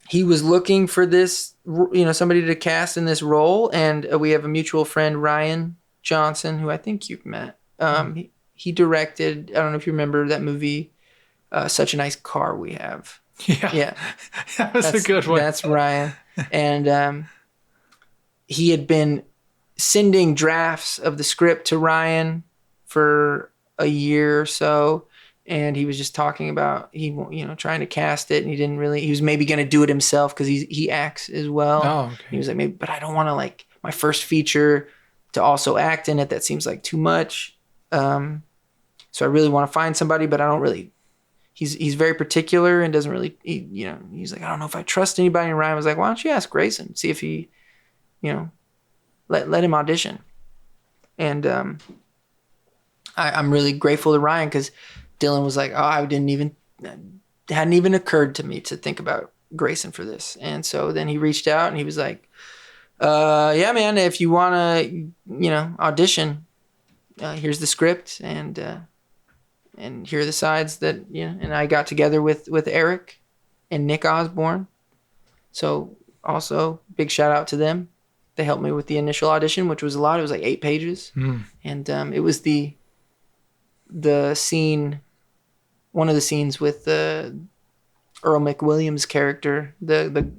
he was looking for this, somebody to cast in this role, and we have a mutual friend, Ryan Johnson, who I think you've met. He directed, I don't know if you remember that movie, Such a Nice Car We Have. Yeah. That's a good one. That's Ryan. And he had been sending drafts of the script to Ryan for a year or so, and he was just talking about trying to cast it, and he was maybe going to do it himself because he acts as well. Oh, okay. He was like, maybe, but I don't want to my first feature to also act in it. That seems like too much. So I really want to find somebody, but I don't really. He's very particular and doesn't really. He's like, I don't know if I trust anybody. And Ryan was like, why don't you ask Grayson, see if he, let him audition, and I'm really grateful to Ryan because Dylan was like, oh, it hadn't even occurred to me to think about Grayson for this. And so then he reached out and he was like, yeah, man, if you want to, audition, here's the script and here are the sides that, and I got together with Eric and Nick Osborne. So also big shout out to them. They helped me with the initial audition, which was a lot. It was like 8 pages. And it was the scene, one of the scenes with Earl McWilliams' character, the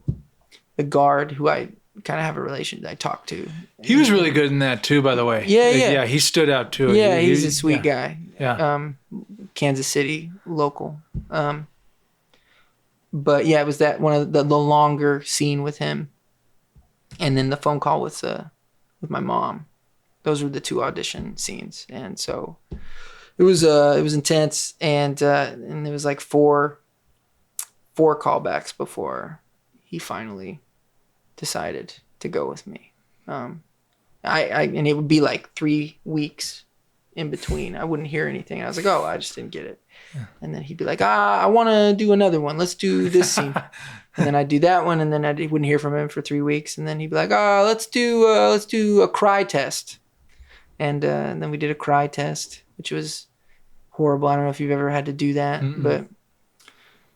guard who I kind of have a relation. I talk to. He was really good in that too, by the way. Yeah. He stood out too. Yeah, he's a sweet guy. Yeah. Kansas City local. But yeah, it was that one of the longer scene with him, and then the phone call with my mom. Those were the 2 audition scenes, and so it was intense, and there was like four callbacks before he finally decided to go with me. And it would be like 3 weeks in between. I wouldn't hear anything. I was like, oh, I just didn't get it. Yeah. And then he'd be like, I want to do another one. Let's do this scene. And then I'd do that one, and then I wouldn't hear from him for 3 weeks. And then he'd be like, let's do a cry test. And then we did a cry test, which was horrible. I don't know if you've ever had to do that, but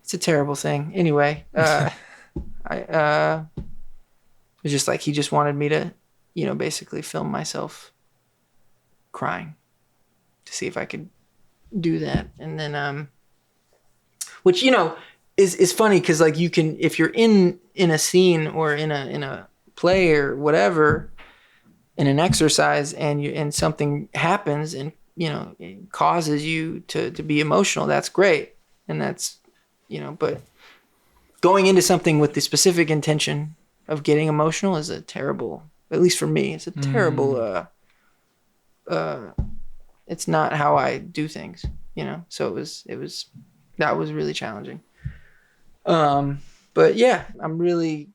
it's a terrible thing. Anyway, it was just like he just wanted me to, basically film myself crying to see if I could do that. And then, which, is funny because like you can, if you're in a scene or in a play or whatever, in an exercise, and something happens and it causes you to be emotional, that's great. And that's, but going into something with the specific intention of getting emotional is a terrible, at least for me, it's a terrible it's not how I do things, so that was really challenging. But yeah, I'm really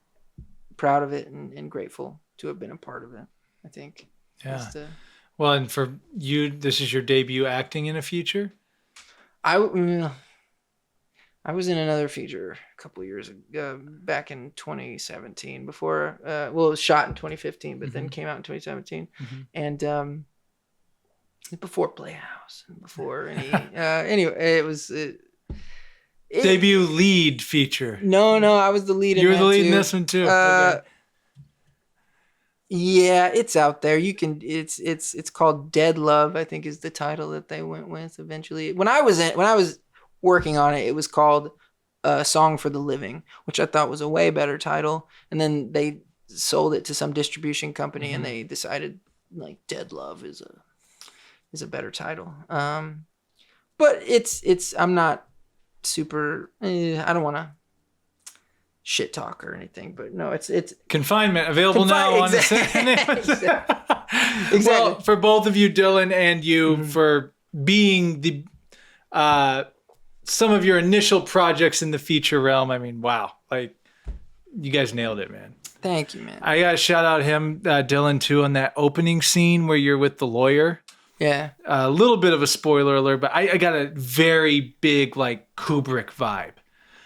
proud of it and grateful to have been a part of it, I think. Yeah. Well, and for you, this is your debut acting in a feature? I was in another feature a couple of years ago, back in 2017 before, it was shot in 2015, but then came out in 2017. And, before Playhouse and before any, anyway, it was, debut lead feature. No, I was the lead. You were the lead in this one too. Okay. Yeah, it's out there. You can. It's called Dead Love, I think, is the title that they went with eventually. When I was working on it, it was called Song for the Living, which I thought was a way better title. And then they sold it to some distribution company, and they decided like Dead Love is a better title. But it's I'm not super. I don't want to shit talk or anything, but no, it's Confinement available now on exactly. Well, for both of you, Dylan, and you for being the some of your initial projects in the feature realm. I mean, wow, like you guys nailed it, man. Thank you, man. I gotta shout out him, Dylan, too, on that opening scene where you're with the lawyer. Yeah. A little bit of a spoiler alert, but I got a very big like Kubrick vibe.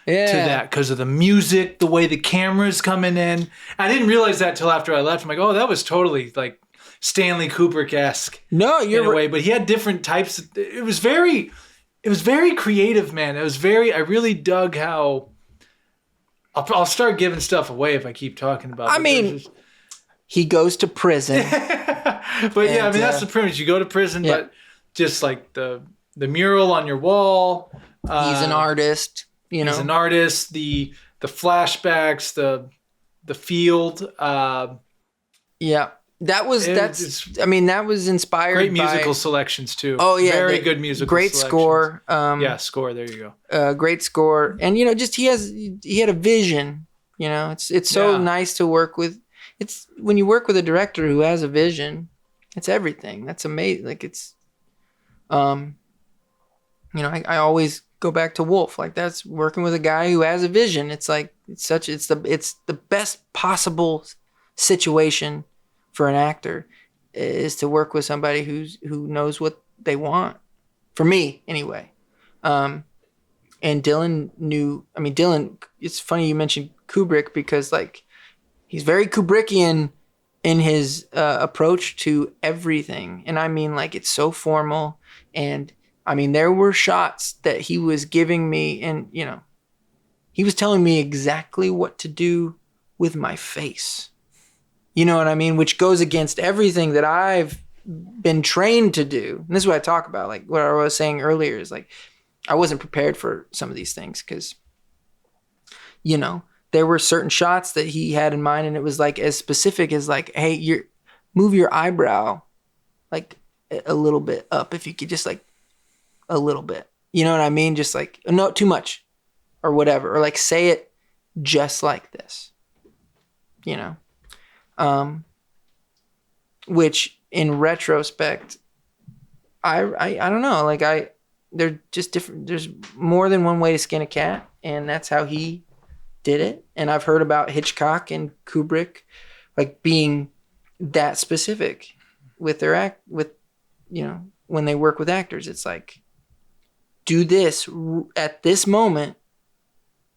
Yeah. To that because of the music, the way the camera's coming in. I didn't realize that till after I left. I'm like, oh, that was totally like Stanley Kubrick-esque. No, you're in a way, but he had different types. It was very creative, man. I really dug how. I'll start giving stuff away if I keep talking about it. I mean, he goes to prison. But yeah, I mean that's the premise. You go to prison, but just like the mural on your wall. He's an artist. He's an artist. The flashbacks, the field. Yeah, that was inspired. Great musical selections too. Oh yeah, very good musical. Great selections. Score. Score. There you go. Great score, and just he had a vision. It's so nice to work with. It's when you work with a director who has a vision, it's everything. That's amazing. Like it's, I always go back to Wolf. Like that's working with a guy who has a vision. It's like it's the best possible situation for an actor is to work with somebody who knows what they want. For me, anyway. And Dylan knew. I mean, Dylan. It's funny you mentioned Kubrick because like he's very Kubrickian in his approach to everything, and I mean like it's so formal and. I mean, there were shots that he was giving me and, he was telling me exactly what to do with my face. You know what I mean? Which goes against everything that I've been trained to do. And this is what I talk about. Like what I was saying earlier is like, I wasn't prepared for some of these things because, you know, there were certain shots that he had in mind, and it was like as specific as like, hey, move your eyebrow like a little bit up, if you could, just like a little bit. You know what I mean? Just like, no, too much or whatever. Or like say it just like this, you know? Which in retrospect, I don't know. Like they're just different. There's more than one way to skin a cat, and that's how he did it. And I've heard about Hitchcock and Kubrick, like being that specific with their you know, when they work with actors. It's like, do this at this moment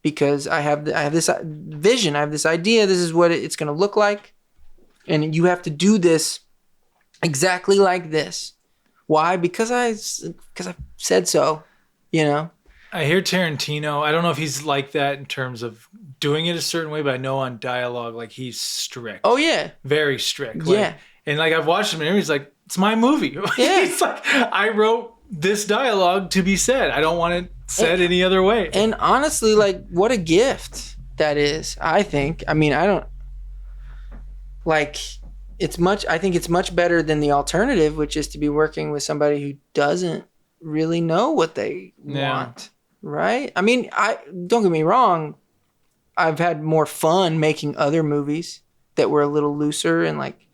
because I have this vision, I have this idea. This is what it's going to look like, and you have to do this exactly like this. Why? Because I said so. You know. I hear Tarantino. I don't know if he's like that in terms of doing it a certain way, but I know on dialogue, like he's strict. Oh yeah, very strict. Like, yeah, and like I've watched him, and he's like, "It's my movie." Yeah, he's like, "I wrote this dialogue to be said. I don't want it said any other way." And honestly, like, what a gift that is. I think. I mean, I don't like. I think it's much better than the alternative, which is to be working with somebody who doesn't really know what they want. Right? I mean, don't get me wrong. I've had more fun making other movies that were a little looser and like,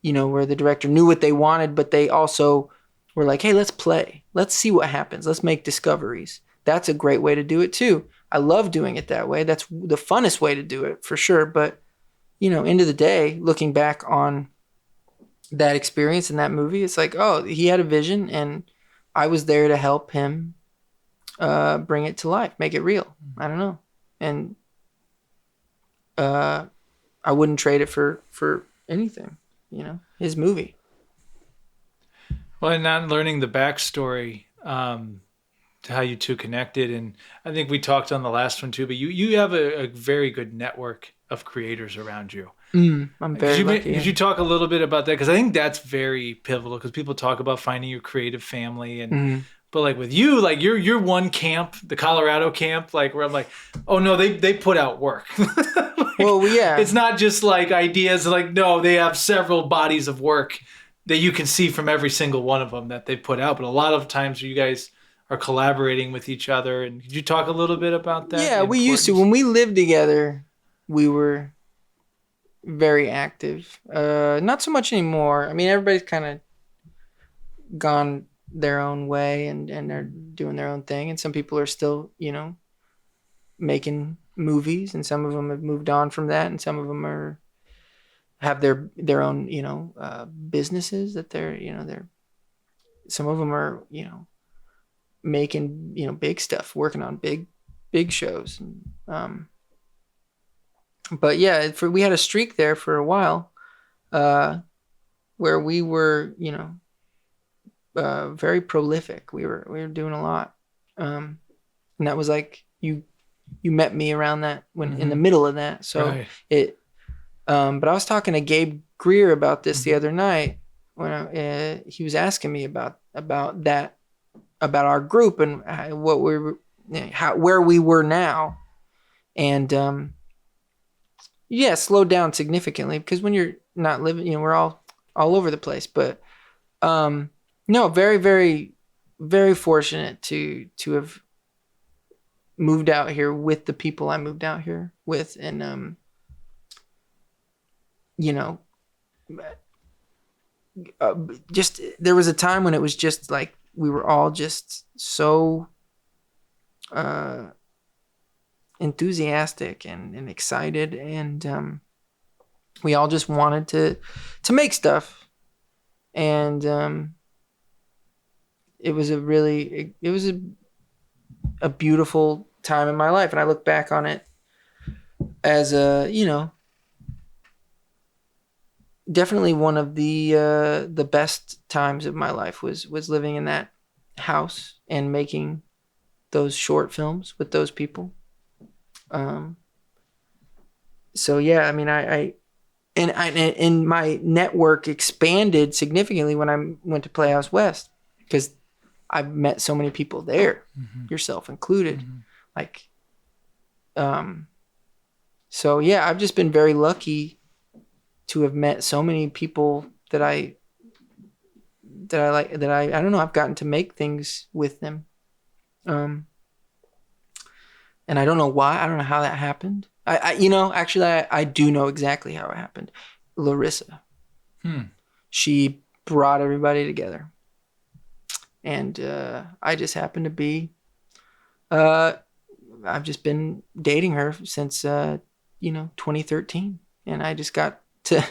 you know, where the director knew what they wanted, but they also were like, hey, let's play. Let's see what happens. Let's make discoveries. That's a great way to do it too. I love doing it that way. That's the funnest way to do it for sure. But, you know, end of the day, looking back on that experience in that movie, it's like, oh, he had a vision and I was there to help him bring it to life, make it real. I don't know. And I wouldn't trade it for anything, you know, his movie. Well, and not learning the backstory to how you two connected. And I think we talked on the last one too, but you have a very good network of creators around you. I'm very lucky. Could you talk a little bit about that? Because I think that's very pivotal because people talk about finding your creative family and but like with you, like you're one camp, the Colorado camp, like where I'm like, oh no, they put out work. Like, well, yeah. It's not just like ideas. Like no, they have several bodies of work that you can see from every single one of them that they put out. But a lot of times you guys are collaborating with each other. And could you talk a little bit about that? Yeah, we used to. When we lived together, we were very active. Not so much anymore. I mean, everybody's kind of gone their own way and they're doing their own thing. And some people are still, you know, making movies, and some of them have moved on from that, and some of them have their own, you know, businesses that some of them are, you know, making, you know, big stuff, working on big shows. But yeah, we had a streak there for a while, where we were, you know, very prolific. We were doing a lot. And that was like, you met me around that when in the middle of that. So right. But I was talking to Gabe Greer about this the other night when he was asking me about that, about our group and what where we were now. And, yeah, slowed down significantly because when you're not living, you know, we're all over the place, but, no, very, very, very fortunate to have moved out here with the people I moved out here with. And, you know, just, there was a time when it was just like, we were all just so, enthusiastic and excited. And, we all just wanted to make stuff. And, it was a beautiful time in my life. And I look back on it as you know, definitely one of the best times of my life was living in that house and making those short films with those people. So yeah, I mean, and my network expanded significantly when I went to Playhouse West, because I've met so many people there, yourself included. Like, so yeah, I've just been very lucky to have met so many people that I don't know, I've gotten to make things with them. And I don't know why, I don't know how that happened. Actually, I do know exactly how it happened. Larissa. She brought everybody together. And I just happened to be, I've just been dating her since, 2013. And I just got to,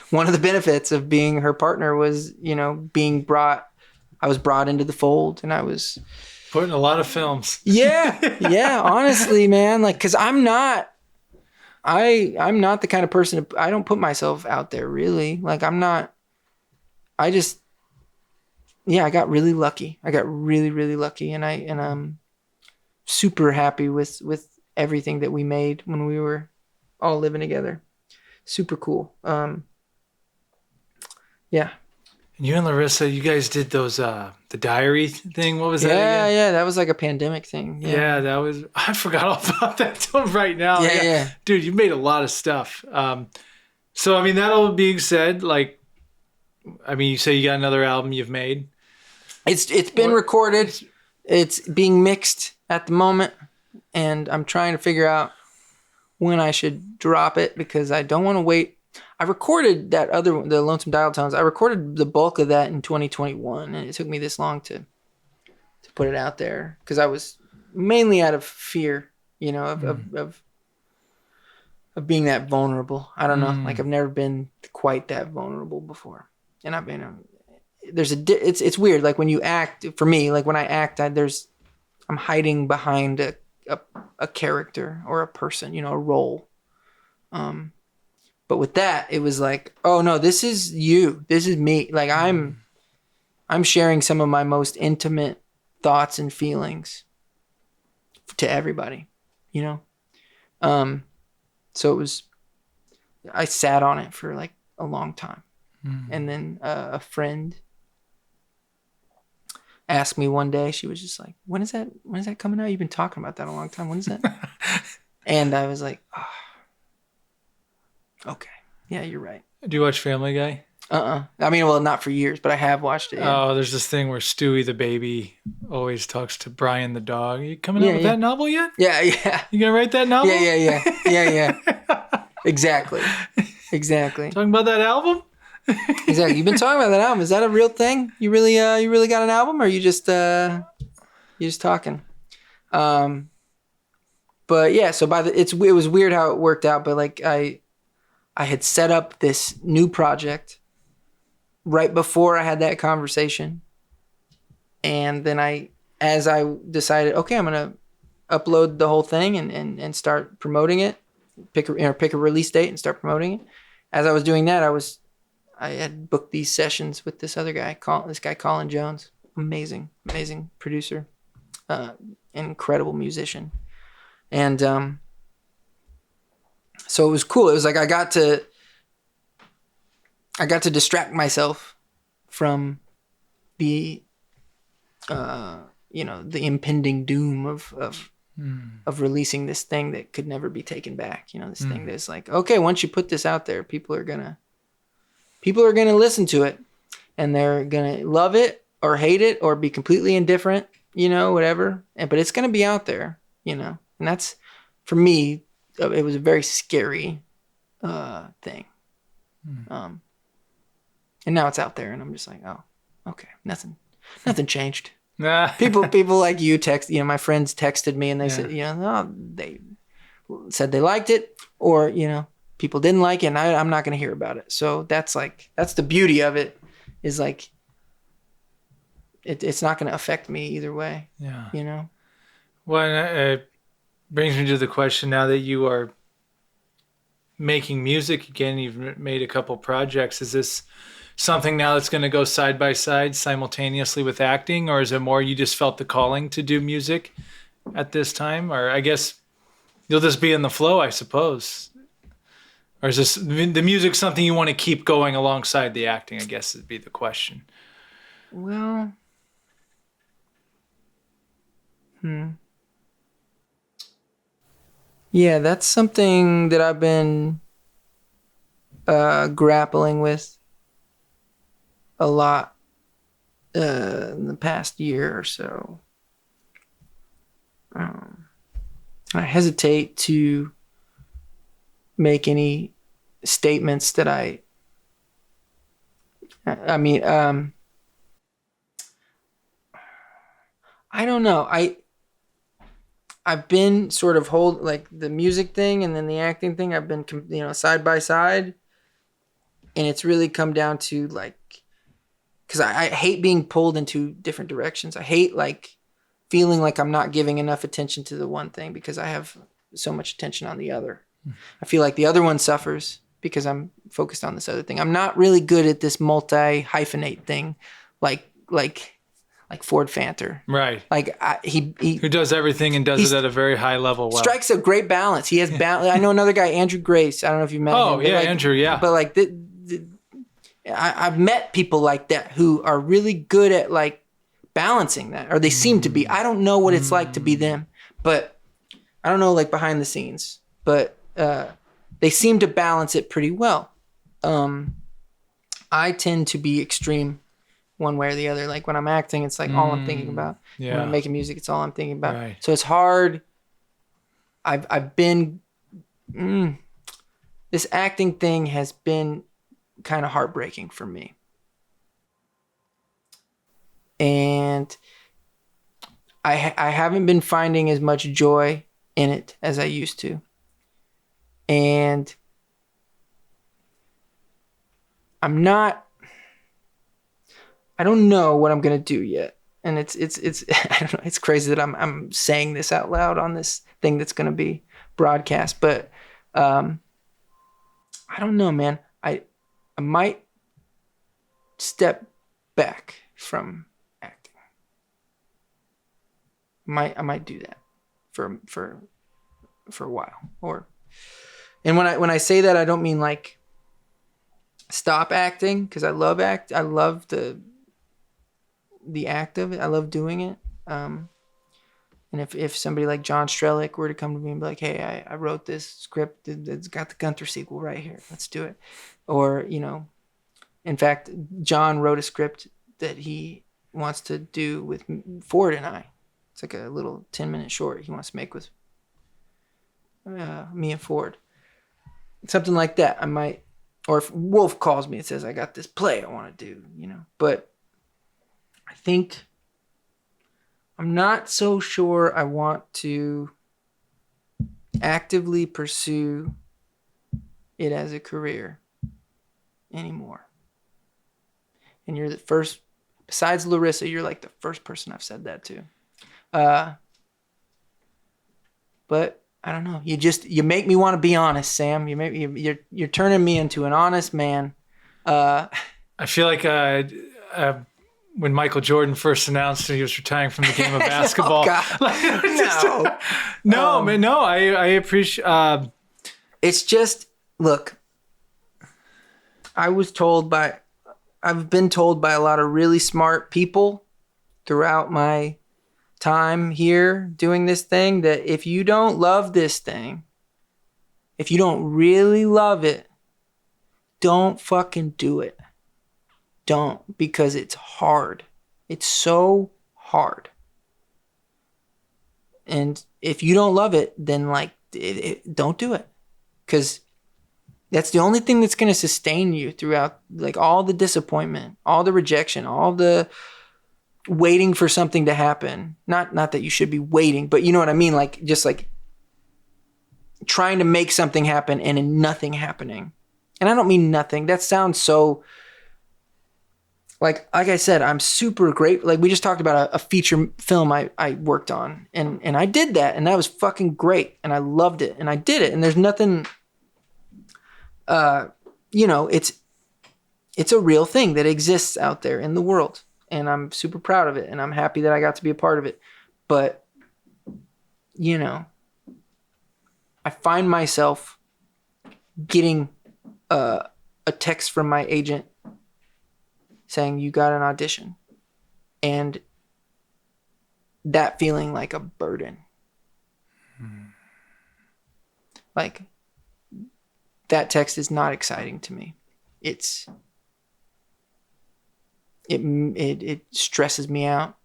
one of the benefits of being her partner was, I was brought into the fold, and I was put in a lot of films. Yeah, honestly, man, like, cause I'm not the kind of person, I don't put myself out there really. Like, I got really lucky. I got really, really lucky. And I'm super happy with everything that we made when we were all living together. Super cool. Yeah. And you and Larissa, you guys did those, the diary thing. What was that again? Yeah. That was like a pandemic thing. Yeah, I forgot all about that till right now. Yeah. Dude, you made a lot of stuff. So, I mean, that all being said, like, I mean, you say you got another album you've made. It's been recorded. It's being mixed at the moment, and I'm trying to figure out when I should drop it, because I don't want to wait. I recorded that other one, the Lonesome Dialtones. I recorded the bulk of that in 2021, and it took me this long to put it out there, because I was mainly out of fear, of being that vulnerable. I don't know, like, I've never been quite that vulnerable before, and I've been. It's weird. Like, when you act, for me, like when I act, I'm hiding behind a character or a person, a role. But with that, it was like, oh no, this is you. This is me. Like, I'm sharing some of my most intimate thoughts and feelings to everybody, So I sat on it for like a long time. And then a friend asked me one day, she was just like, when is that coming out? You've been talking about that a long time. When is that? And I was like, oh, okay. Yeah, you're right. Do you watch Family Guy? I mean, well, not for years, but I have watched it. Yeah. Oh, there's this thing where Stewie the baby always talks to Brian the dog. Are you coming out with that novel yet? Yeah. You gonna write that novel? Yeah. Exactly. Talking about that album? Exactly. You've been talking about that album. Is that a real thing? You really got an album, or you just talking? But yeah, so it was weird how it worked out, but like I had set up this new project right before I had that conversation. And then as I decided, okay, I'm going to upload the whole thing and start promoting it, pick a release date and start promoting it. As I was doing that, I had booked these sessions with this other guy, Colin Jones, amazing producer, incredible musician. And, so it was cool. It was like I got to distract myself from the the impending doom of releasing this thing that could never be taken back. This thing that's like, okay, once you put this out there, people are gonna listen to it, and they're gonna love it or hate it or be completely indifferent, whatever. But it's gonna be out there, and that's, for me, it was a very scary thing. And now it's out there, and I'm just like, oh, okay, nothing changed. People like you my friends texted me, and they said, they said they liked it, or, people didn't like it, and I'm not going to hear about it. So that's the beauty of it, is like, it's not going to affect me either way. Yeah. Well, it brings me to the question, now that you are making music again, you've made a couple projects, is this something now that's going to go side by side simultaneously with acting, or is it more you just felt the calling to do music at this time? Or I guess you'll just be in the flow, I suppose. Or is this the music something you want to keep going alongside the acting, I guess would be the question. Well, yeah, that's something that I've been grappling with a lot in the past year or so. I hesitate to make any statements that I mean, I don't know. I've been sort of like the music thing and then the acting thing. I've been, side by side, and it's really come down to like, because I hate being pulled into different directions. I hate like feeling like I'm not giving enough attention to the one thing because I have so much attention on the other. I feel like the other one suffers because I'm focused on this other thing. I'm not really good at this multi-hyphenate thing, like Ford Fanter. Right. Like he who does everything and does it at a very high level. Well. Strikes a great balance. He has balance. I know another guy, Andrew Grace. I don't know if you met him. Oh yeah, like, Andrew. Yeah. But like I've met people like that who are really good at like balancing that, or they seem to be. I don't know what it's like to be them, but I don't know like behind the scenes, but they seem to balance it pretty well. I tend to be extreme one way or the other. Like when I'm acting, it's like all I'm thinking about. Yeah. When I'm making music, it's all I'm thinking about. Right. So it's hard. I've been this acting thing has been kind of heartbreaking for me. And I haven't been finding as much joy in it as I used to. And I don't know what I'm going to do yet. And it's I don't know, it's crazy that I'm saying this out loud on this thing that's going to be broadcast, but I don't know, man. I might step back from acting. I might do that for a while. And when I say that, I don't mean like stop acting, because I love I love the act of it. I love doing it. And if somebody like John Strelick were to come to me and be like, hey, I wrote this script, it's got the Gunther sequel right here, let's do it. Or, in fact, John wrote a script that he wants to do with Ford and I. It's like a little 10-minute short he wants to make with me and Ford. Something like that. I might, or if Wolf calls me and says, I got this play I want to do, But I think I'm not so sure I want to actively pursue it as a career anymore. And you're the first, besides Larissa, you're like the first person I've said that to. But I don't know. You make me want to be honest, Sam. You're turning me into an honest man. I feel like when Michael Jordan first announced that he was retiring from the game of basketball. Oh, God. No, man, no. I appreciate. It's just, look. I've been told by a lot of really smart people throughout my time here doing this thing that if you don't love this thing, if you don't really love it, don't fucking do it. Don't, because it's hard. It's so hard. And if you don't love it, then don't do it, because that's the only thing that's going to sustain you throughout like all the disappointment, all the rejection, all the waiting for something to happen. Not that you should be waiting, but you know what I mean? Like just like trying to make something happen and then nothing happening. And I don't mean nothing. That sounds so like I said, I'm super great. Like we just talked about a feature film I worked on, and I did that, and that was fucking great, and I loved it, and I did it, and there's nothing. It's a real thing that exists out there in the world, and I'm super proud of it, and I'm happy that I got to be a part of it. But, I find myself getting a text from my agent saying you got an audition, and that feeling like a burden. Like, that text is not exciting to me. It stresses me out.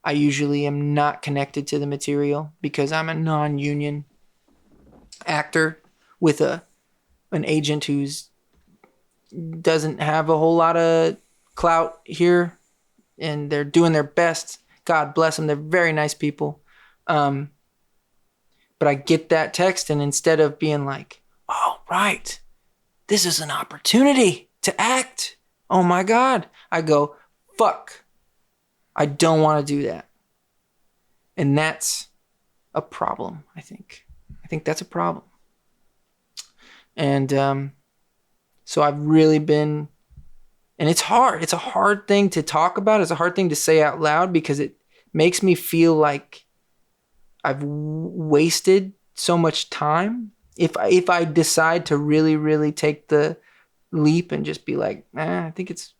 I usually am not connected to the material because I'm a non-union actor with an agent who's doesn't have a whole lot of clout here, and they're doing their best. God bless them. They're very nice people. But I get that text, and instead of being like, oh, right, this is an opportunity to act. Oh my God. I go, fuck, I don't want to do that. And that's a problem, I think. I think that's a problem. And so I've really been, and it's hard. It's a hard thing to talk about. It's a hard thing to say out loud because it makes me feel like I've wasted so much time. If I decide to really, really take the leap and just be like, I think it's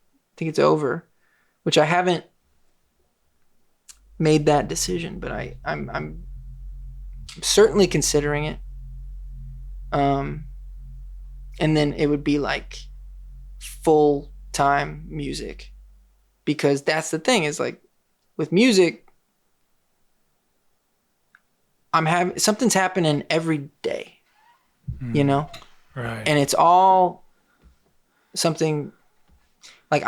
over, which I haven't made that decision, but I'm certainly considering it. And then it would be like full-time music, because that's the thing is like with music, something's happening every day, you know? Right. And it's all something like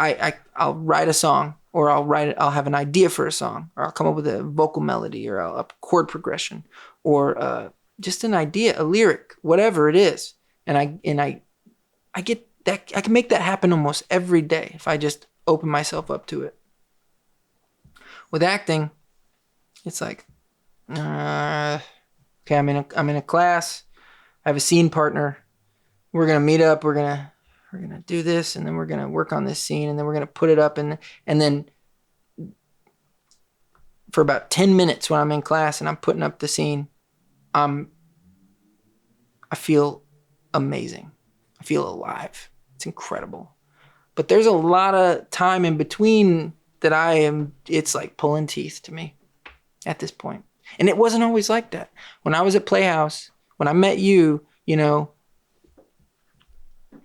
I'll write a song, or I'll have an idea for a song, or I'll come up with a vocal melody, or a chord progression, or just an idea, a lyric, whatever it is. And I get that, I can make that happen almost every day if I just open myself up to it. With acting, it's like, okay, I'm in a class. I have a scene partner. We're gonna meet up. We're gonna do this, and then we're gonna work on this scene, and then we're gonna put it up, and then for about 10 minutes when I'm in class and I'm putting up the scene, I feel amazing. I feel alive. It's incredible. But there's a lot of time in between that it's like pulling teeth to me at this point. And it wasn't always like that. When I was at Playhouse, when I met you, you know,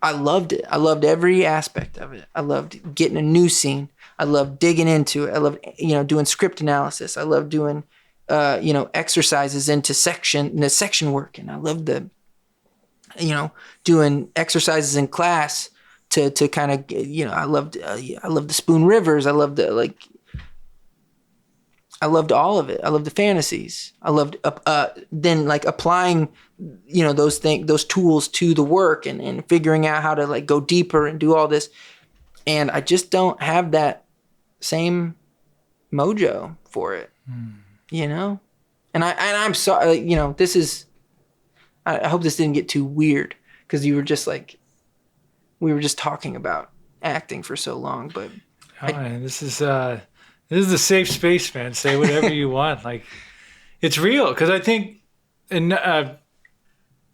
I loved it. I loved every aspect of it. I loved getting a new scene. I loved digging into it. I loved, doing script analysis. I loved doing, exercises into section work. And I loved doing exercises in class to kind of, I loved the Spoon Rivers. I loved all of it. I loved the fantasies. I loved then like applying, those tools to the work and figuring out how to like go deeper and do all this. And I just don't have that same mojo for it, And I'm sorry, this is. I hope this didn't get too weird because you were just like, we were just talking about acting for so long, but man, this is a safe space, man. Say whatever you want. Like, it's real. Cause I think, and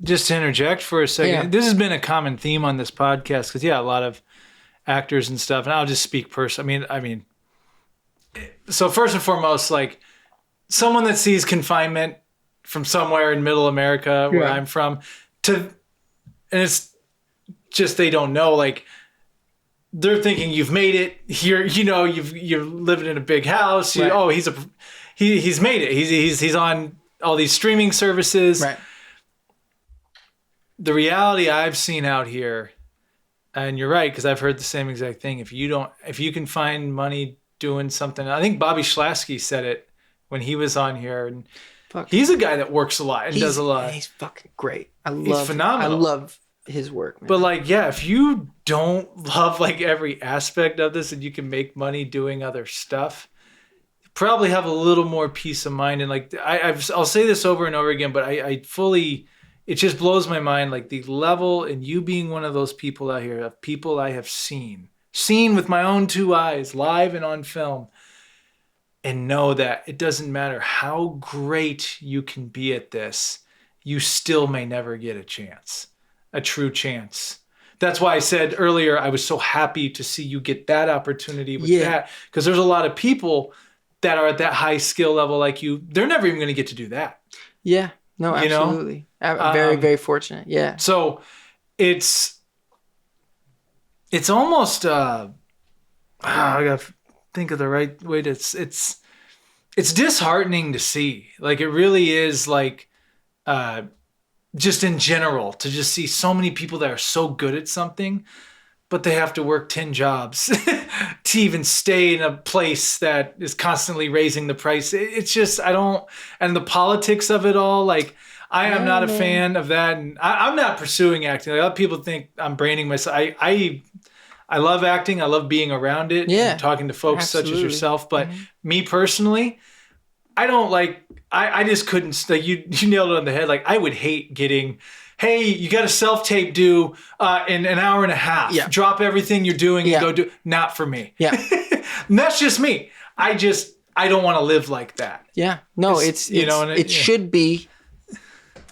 just to interject for a second, this has been a common theme on this podcast. Cause a lot of actors and stuff, and I'll just speak personally. I mean, so first and foremost, like someone that sees Confinement from somewhere in middle America where I'm from and it's just, they don't know, like they're thinking you've made it here, you're living in a big house. Right. He's made it. He's on all these streaming services. Right. The reality I've seen out here, and you're right, because I've heard the same exact thing. If you can find money doing something, I think Bobby Schlasky said it when he was on here, and he's a guy that works a lot and does a lot. He's fucking great. He's phenomenal. I love his work, man. But if you don't love like every aspect of this and you can make money doing other stuff, you probably have a little more peace of mind. And like I'll say this over and over again, but it just blows my mind, like the level, and you being one of those people out here, of people I have seen with my own two eyes, live and on film. And know that it doesn't matter how great you can be at this, you still may never get a chance. a true chance. That's why I said earlier, I was so happy to see you get that opportunity with that. Because there's a lot of people that are at that high skill level like you. They're never even going to get to do that. Yeah. No, absolutely. Very, very fortunate. Yeah. So it's almost, I got to think of the right way to, it's disheartening to see. Like, it really is, like, just in general, to just see so many people that are so good at something, but they have to work 10 jobs to even stay in a place that is constantly raising the price. It's just, and the politics of it all, like, I am not a fan of that. And I'm not pursuing acting. Like, a lot of people think I'm branding myself. I love acting. I love being around it and talking to folks such as yourself. But me personally, I don't like, I just couldn't, like, you nailed it on the head. Like, I would hate getting, hey, you got a self-tape due in an hour and a half. Yeah. Drop everything you're doing and go do. Not for me. Yeah. And that's just me. I don't want to live like that. Yeah. No, it should be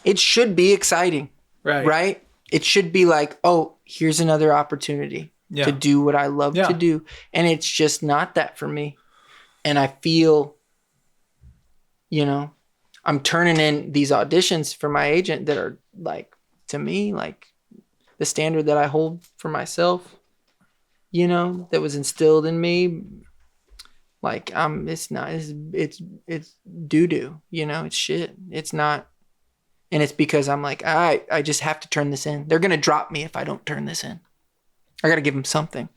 exciting. Right. Right? It should be like, oh, here's another opportunity to do what I love to do. And it's just not that for me. And I feel, I'm turning in these auditions for my agent that are, like, to me, like, the standard that I hold for myself, that was instilled in me. Like, it's not, it's doo-doo, it's shit. It's not. And it's because I'm like, I just have to turn this in. They're going to drop me if I don't turn this in. I got to give them something.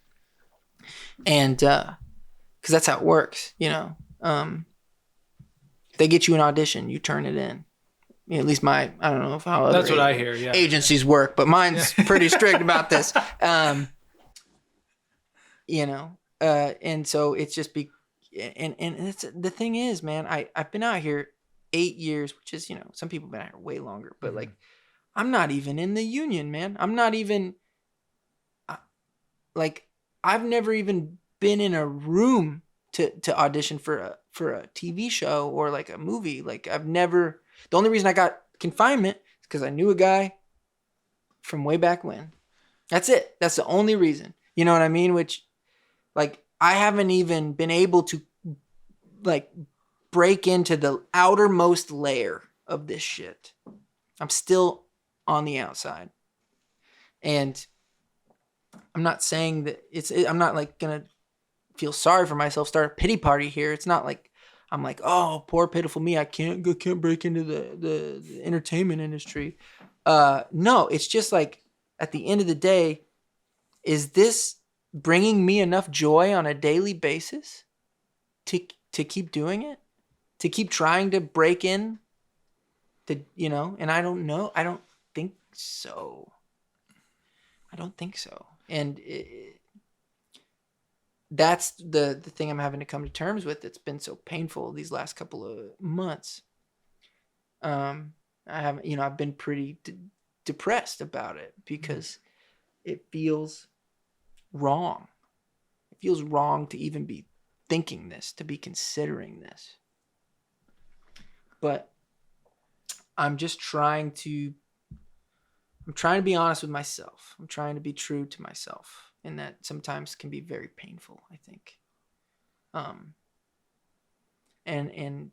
And, cause that's how it works, they get you an audition, you turn it in. At least I don't know how other that's what I hear. Yeah. Agencies work, but mine's pretty strict about this. And so it's just and it's the thing is, man, I've been out here 8 years, which is, some people have been out here way longer, but like, I'm not even in the union, man. I'm not even like, I've never even been in a room to audition for a TV show or like a movie. Like, the only reason I got Confinement is because I knew a guy from way back when. That's it. That's the only reason. You know what I mean? Which, like, I haven't even been able to, like, break into the outermost layer of this shit. I'm still on the outside. And I'm not saying that I'm not, like, gonna feel sorry for myself, start a pity party here. It's not like I'm like, oh, poor pitiful me, I can't break into the entertainment industry. No, it's just like, at the end of the day, is this bringing me enough joy on a daily basis to keep doing it, to keep trying to break in, and I don't know. I don't think so. And that's the thing I'm having to come to terms with. It's been so painful these last couple of months. I haven't, I've been pretty depressed about it because it feels wrong. It feels wrong to even be thinking this, to be considering this. But I'm just trying to be honest with myself. I'm trying to be true to myself. And that sometimes can be very painful, I think. And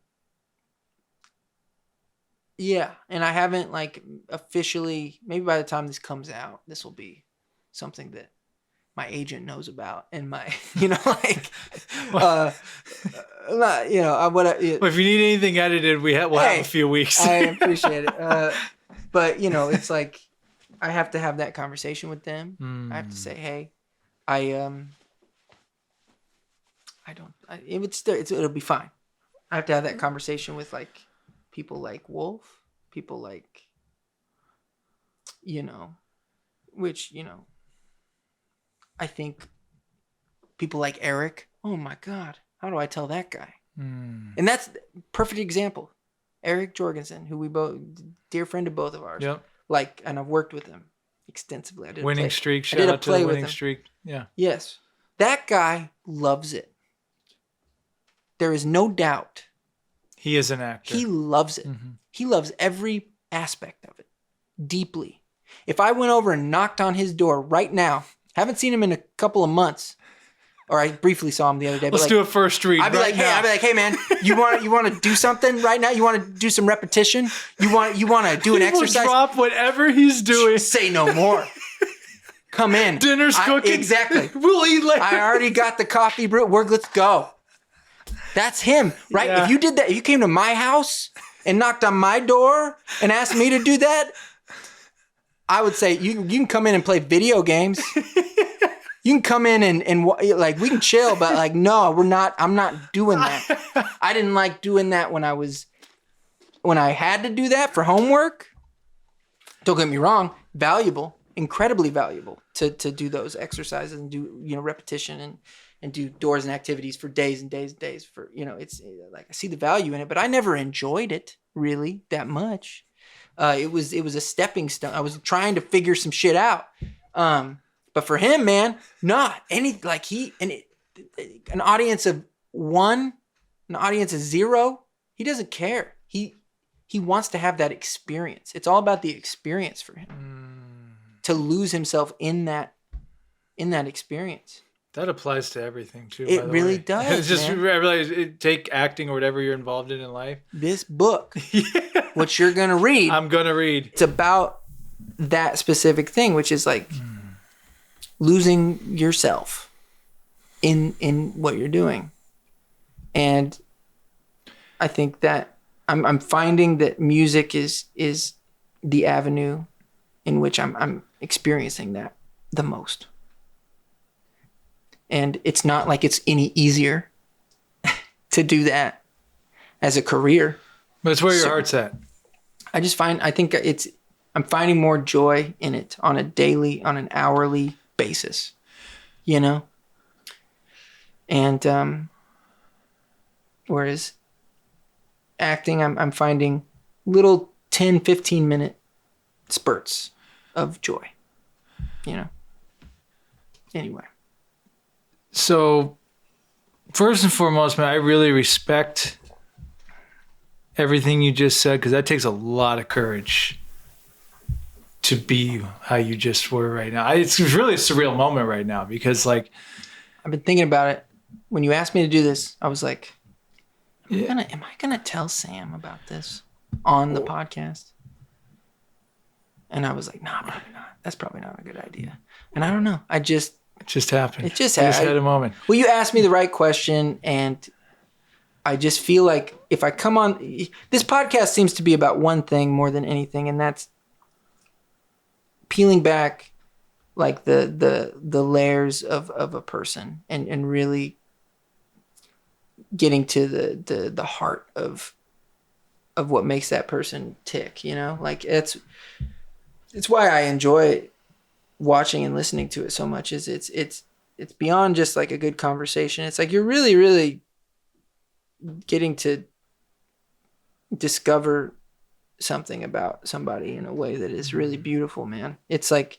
yeah, and I haven't, like, officially, maybe by the time this comes out, this will be something that my agent knows about, and my, like, well, if you need anything edited, we'll have a few weeks. I appreciate it. But, it's like, I have to have that conversation with them. I have to say, hey, it'll be fine. I have to have that conversation with, like, people like Wolf, people like, which, I think people like Eric. Oh my God, how do I tell that guy? And that's a perfect example. Eric Jorgensen, who we both, dear friend of both of ours. Yep. Like, and I've worked with him extensively. I did winning streak. Shout out to the winning streak. Yeah. Yes. That guy loves it. There is no doubt. He is an actor. He loves it. Mm-hmm. He loves every aspect of it deeply. If I went over and knocked on his door right now, haven't seen him in a couple of months, or I briefly saw him the other day. Let's do a first read. I'd be like, hey, man, you want to do something right now? You want to do some repetition? You want to do an exercise? Drop whatever he's doing. Say no more. Come in. Dinner's cooking. Exactly. We'll eat later. I already got the coffee brewed. Let's go. That's him, right? Yeah. If you did that, if you came to my house and knocked on my door and asked me to do that, I would say you can come in and play video games. You can come in and like we can chill, but like no, I'm not doing that. I didn't like doing that when I had to do that for homework. Don't get me wrong, valuable, incredibly valuable to do those exercises and do repetition and do doors and activities for days and days and days. For it's like I see the value in it, but I never enjoyed it really that much. It was a stepping stone. I was trying to figure some shit out. But for him, man, not any like an audience of 1, an audience of 0. He doesn't care. He wants to have that experience. It's all about the experience for him. To lose himself in that experience. That applies to everything too. It really does. It's just take acting or whatever you're involved in life. This book, what you're gonna read, I'm gonna read. It's about that specific thing, which is like losing yourself in what you're doing, and I think that I'm finding that music is the avenue in which I'm experiencing that the most. And it's not like it's any easier to do that as a career. But it's where your heart's at. I think I'm finding more joy in it on an hourly basis, And whereas acting, I'm finding little 10, 15 minute spurts of joy, Anyway. So, first and foremost, man, I really respect everything you just said because that takes a lot of courage to be how you just were right now. It's really a surreal moment right now because, like, I've been thinking about it. When you asked me to do this, I was like, am I gonna tell Sam about this on the podcast? And I was like, nah, probably not. That's probably not a good idea. And I don't know. It just happened. I just had a moment. Well, you asked me the right question, and I just feel like if I come on, this podcast seems to be about one thing more than anything, and that's peeling back like the layers of a person and really getting to the heart of what makes that person tick. Like it's why I enjoy watching and listening to it so much. Is it's beyond just like a good conversation. It's like you're really, really getting to discover something about somebody in a way that is really beautiful, man. It's like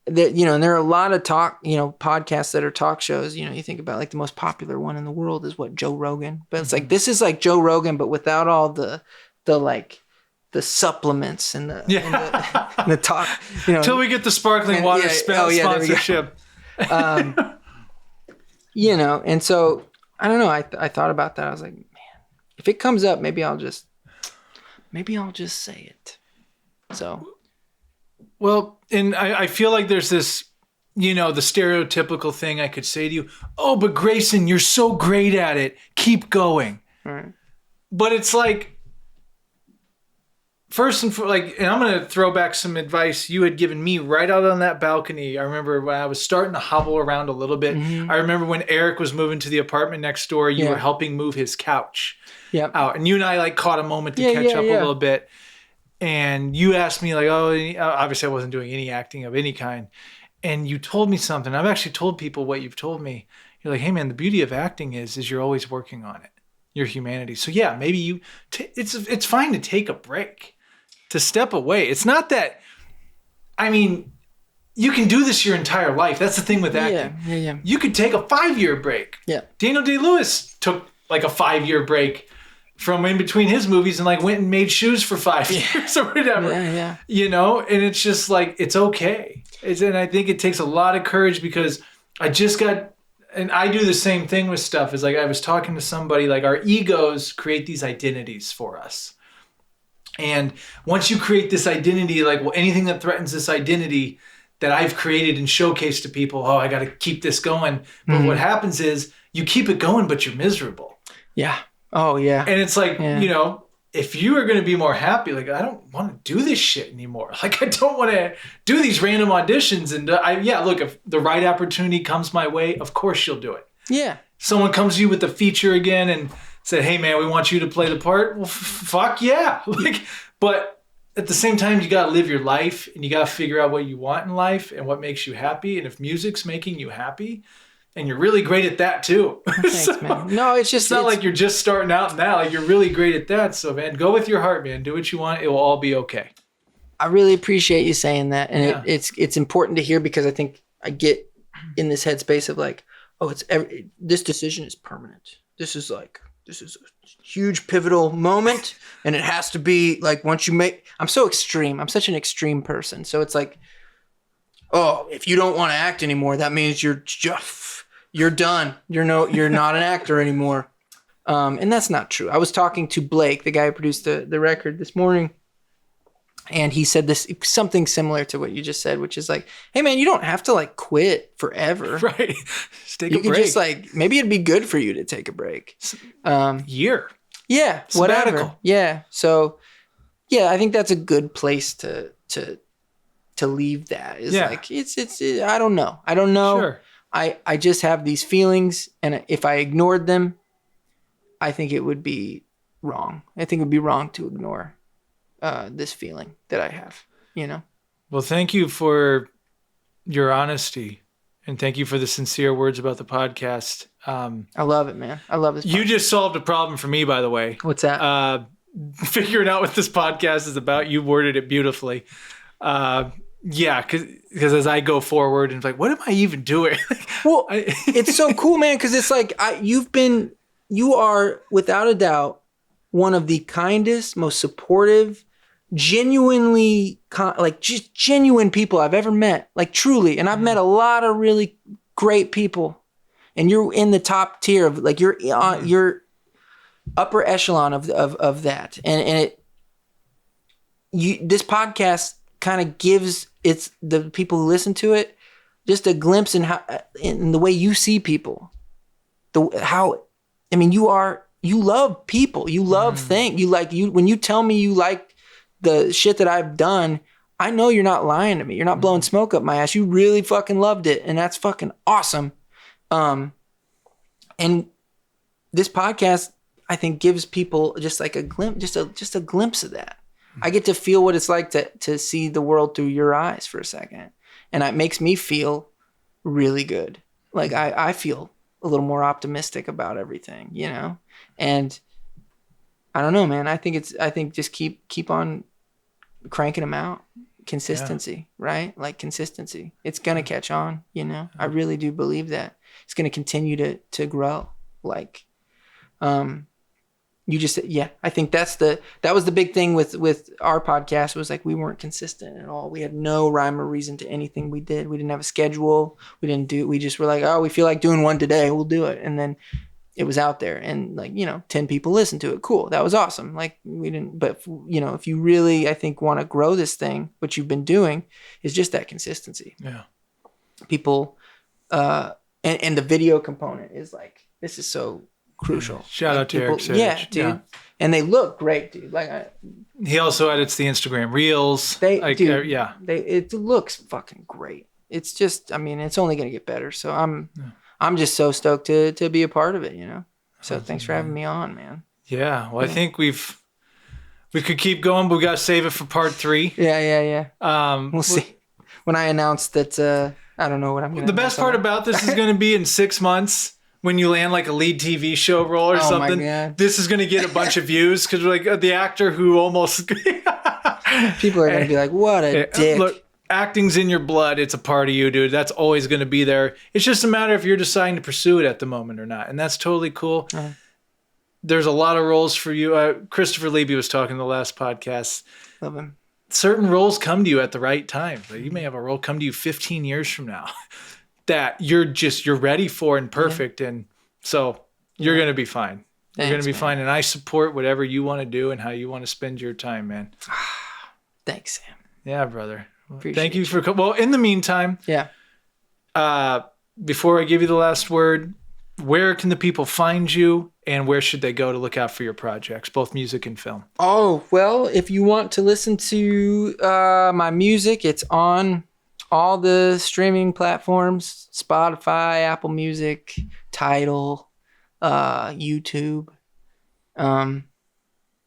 that, and there are a lot of podcasts that are talk shows. You think about like the most popular one in the world is Joe Rogan, but it's like this is like Joe Rogan, but without all the like the supplements and the talk, Until we get the sparkling water sponsorship. And so I don't know. I thought about that. I was like, man, if it comes up, maybe I'll just say it. So, well, and I feel like there's this, the stereotypical thing I could say to you. Oh, but Grayson, you're so great at it. Keep going. Right. But it's like, first and and I'm going to throw back some advice you had given me right out on that balcony. I remember when I was starting to hobble around a little bit. Mm-hmm. I remember when Eric was moving to the apartment next door, you were helping move his couch out. And you and I like caught a moment to catch up a little bit. And you asked me like, obviously I wasn't doing any acting of any kind. And you told me something. I've actually told people what you've told me. You're like, hey man, the beauty of acting is you're always working on it. Your humanity. So yeah, maybe it's fine to take a break. To step away. It's not that, you can do this your entire life. That's the thing with acting. Yeah. You could take a 5-year break. Yeah. Daniel Day-Lewis took like a 5-year break from in between his movies and like went and made shoes for 5 years or whatever. Yeah. You know, and it's just like, it's okay. And I think it takes a lot of courage because and I do the same thing with stuff. Is like I was talking to somebody, like our egos create these identities for us. And once you create this identity, like, well, anything that threatens this identity that I've created and showcased to people, I got to keep this going. But what happens is you keep it going, but you're miserable. Yeah. Oh, yeah. And it's like, you know, if you are going to be more happy, like, I don't want to do this shit anymore. Like, I don't want to do these random auditions. And look, if the right opportunity comes my way, of course you'll do it. Yeah. Someone comes to you with a feature again and said, hey man, we want you to play the part. Well, fuck yeah. Like, but at the same time, you got to live your life and you got to figure out what you want in life and what makes you happy. And if music's making you happy, and you're really great at that too. Thanks, man. No, it's not like you're just starting out now. Like you're really great at that. So man, go with your heart, man. Do what you want. It will all be okay. I really appreciate you saying that. And it's important to hear because I think I get in this headspace of like, this decision is permanent. This is a huge pivotal moment. And it has to be like, I'm so extreme. I'm such an extreme person. So it's like, if you don't want to act anymore, that means you're done. You're not an actor anymore. And that's not true. I was talking to Blake, the guy who produced the record this morning. And he said something similar to what you just said, which is like, hey man, you don't have to like quit forever. Right. Just take a break. You can just like, maybe it'd be good for you to take a break. Year. Yeah. Sabbatical. Whatever. Yeah. So yeah, I think that's a good place to leave that. Like, I don't know. Sure. I just have these feelings, and if I ignored them, I think it would be wrong. I think it would be wrong to ignore this feeling that I have, you know? Well, thank you for your honesty, and thank you for the sincere words about the podcast. I love it, man. I love this podcast. You just solved a problem for me, by the way. What's that? Figuring out what this podcast is about. You worded it beautifully. Yeah, because as I go forward and like, what am I even doing? Well, it's so cool, man, because it's like you are without a doubt one of the kindest, most supportive, genuinely just genuine people I've ever met, like truly. And I've met a lot of really great people, and you're in the top tier of like you're upper echelon of that, and this podcast kind of gives the people who listen to it just a glimpse in the way you see people. You love people, you love things. When you tell me you like the shit that I've done, I know you're not lying to me. You're not blowing smoke up my ass. You really fucking loved it, and that's fucking awesome. And this podcast, I think, gives people just like a glimpse, just a glimpse of that. I get to feel what it's like to see the world through your eyes for a second. And it makes me feel really good. Like I feel a little more optimistic about everything, you know? And I don't know, man. I think just keep on cranking them out. Consistency, right? Like consistency. It's going to catch on, you know? I really do believe that. It's going to continue to grow. Like, I think that was the big thing with our podcast, was like we weren't consistent at all. We had no rhyme or reason to anything we did. We didn't have a schedule. We just were like, we feel like doing one today, we'll do it. And then it was out there, and like, 10 people listened to it. Cool. That was awesome. Like but if you really, I think, want to grow this thing, what you've been doing is just that consistency. Yeah. People, and the video component is like, this is so crucial. Shout out to people, Eric Sage. Yeah, dude. Yeah. And they look great, dude. Like he also edits the Instagram reels. It looks fucking great. It's just, it's only gonna get better. So I'm just so stoked to be a part of it, you know. So thanks for having me on, man. Yeah. Well, I think we could keep going, but we gotta save it for part 3. Yeah. We'll see. When I announce that, I don't know what I'm gonna. The best part about this is gonna be in 6 months. When you land like a lead TV show role or something, this is going to get a bunch of views because like the actor who almost people are going to be like, what a dick. Look, acting's in your blood. It's a part of you, dude. That's always going to be there. It's just a matter if you're deciding to pursue it at the moment or not. And that's totally cool. there's a lot of roles for you. Christopher Levy was talking in the last podcast. Love him. Certain roles come to you at the right time. Like you may have a role come to you 15 years from now that you're ready for and perfect. Yeah. And so you're going to be fine. You're going to be fine. And I support whatever you want to do and how you want to spend your time, man. Thanks, Sam. Yeah, brother. Thank you for coming. Well, in the meantime, before I give you the last word, where can the people find you and where should they go to look out for your projects, both music and film? Oh, well, if you want to listen to my music, it's on all the streaming platforms, Spotify, Apple Music, Tidal, YouTube.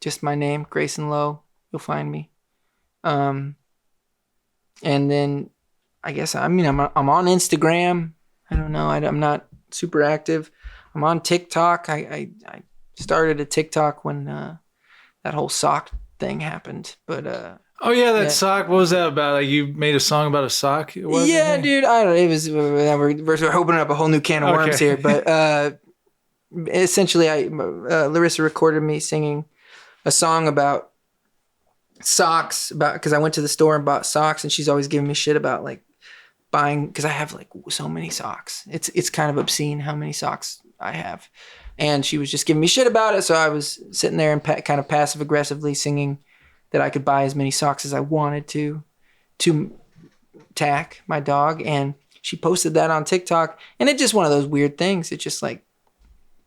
Just my name, Grayson Low. You'll find me. And then I guess, I'm on Instagram. I don't know. I'm not super active. I'm on TikTok. I started a TikTok when that whole sock thing happened. But sock. What was that about? Like you made a song about a sock? Dude. I don't know. It was. We're opening up a whole new can of worms here. But essentially, Larissa recorded me singing a song about socks, because I went to the store and bought socks, and she's always giving me shit about like buying, because I have like so many socks. It's kind of obscene how many socks I have, and she was just giving me shit about it. So I was sitting there and kind of passive aggressively singing that I could buy as many socks as I wanted to Tack, my dog, and she posted that on TikTok, and it's just one of those weird things. It just like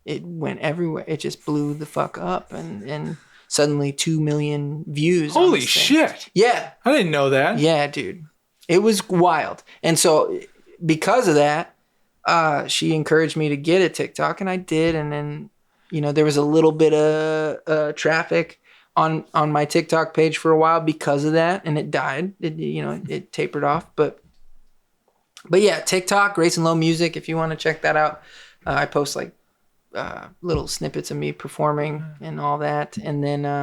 it went everywhere. It just blew the fuck up, and suddenly 2 million views. Holy shit! Yeah, I didn't know that. Yeah, dude. It was wild. And so because of that, she encouraged me to get a TikTok, and I did. And then, there was a little bit of traffic on my TikTok page for a while because of that, and it died. It tapered off. But yeah, TikTok, Grayson Low Music, if you want to check that out. I post like little snippets of me performing and all that. And then I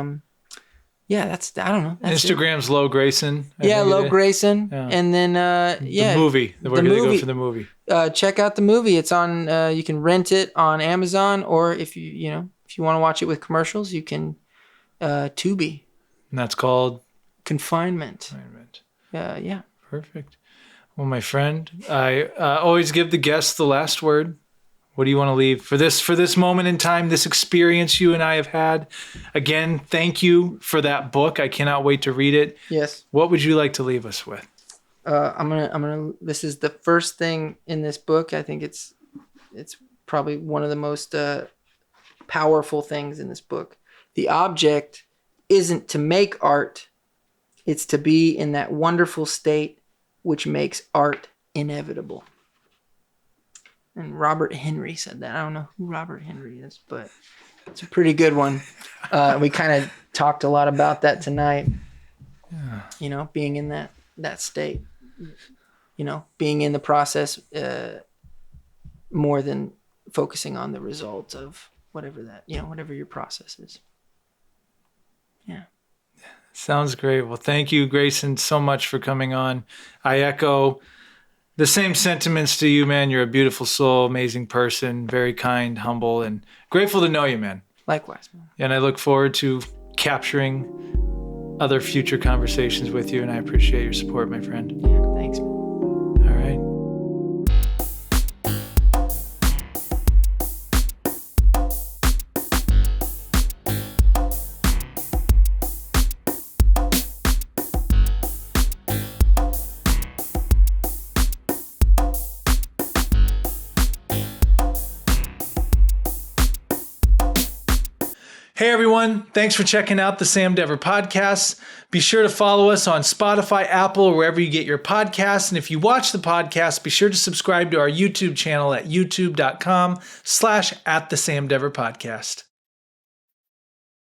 don't know. That's Instagram's Low Grayson. Low Grayson. Yeah. And then, the movie. Where do they go for the movie? Check out the movie. It's on, you can rent it on Amazon, or if you want to watch it with commercials, you can, Tubi. And that's called? Confinement. Yeah. Perfect. Well, my friend, I always give the guests the last word. What do you want to leave for this moment in time, this experience you and I have had? Again, thank you for that book. I cannot wait to read it. Yes. What would you like to leave us with? I'm gonna. This is the first thing in this book. I think it's probably one of the most powerful things in this book. The object isn't to make art; it's to be in that wonderful state which makes art inevitable. And Robert Henry said that. I don't know who Robert Henry is, but it's a pretty good one. We kind of talked a lot about that tonight. Yeah. Being in that state. Being in the process more than focusing on the result of whatever your process is. Yeah. Sounds great. Well, thank you, Grayson, so much for coming on. I echo the same sentiments to you, man. You're a beautiful soul, amazing person, very kind, humble, and grateful to know you, man. Likewise, man. And I look forward to capturing other future conversations with you, and I appreciate your support, my friend. Yeah, thanks, man. All right. Hey everyone, thanks for checking out the Sam Dever podcast. Be sure to follow us on Spotify, Apple, or wherever you get your podcasts. And if you watch the podcast, be sure to subscribe to our YouTube channel at youtube.com/@the Sam Dever podcast.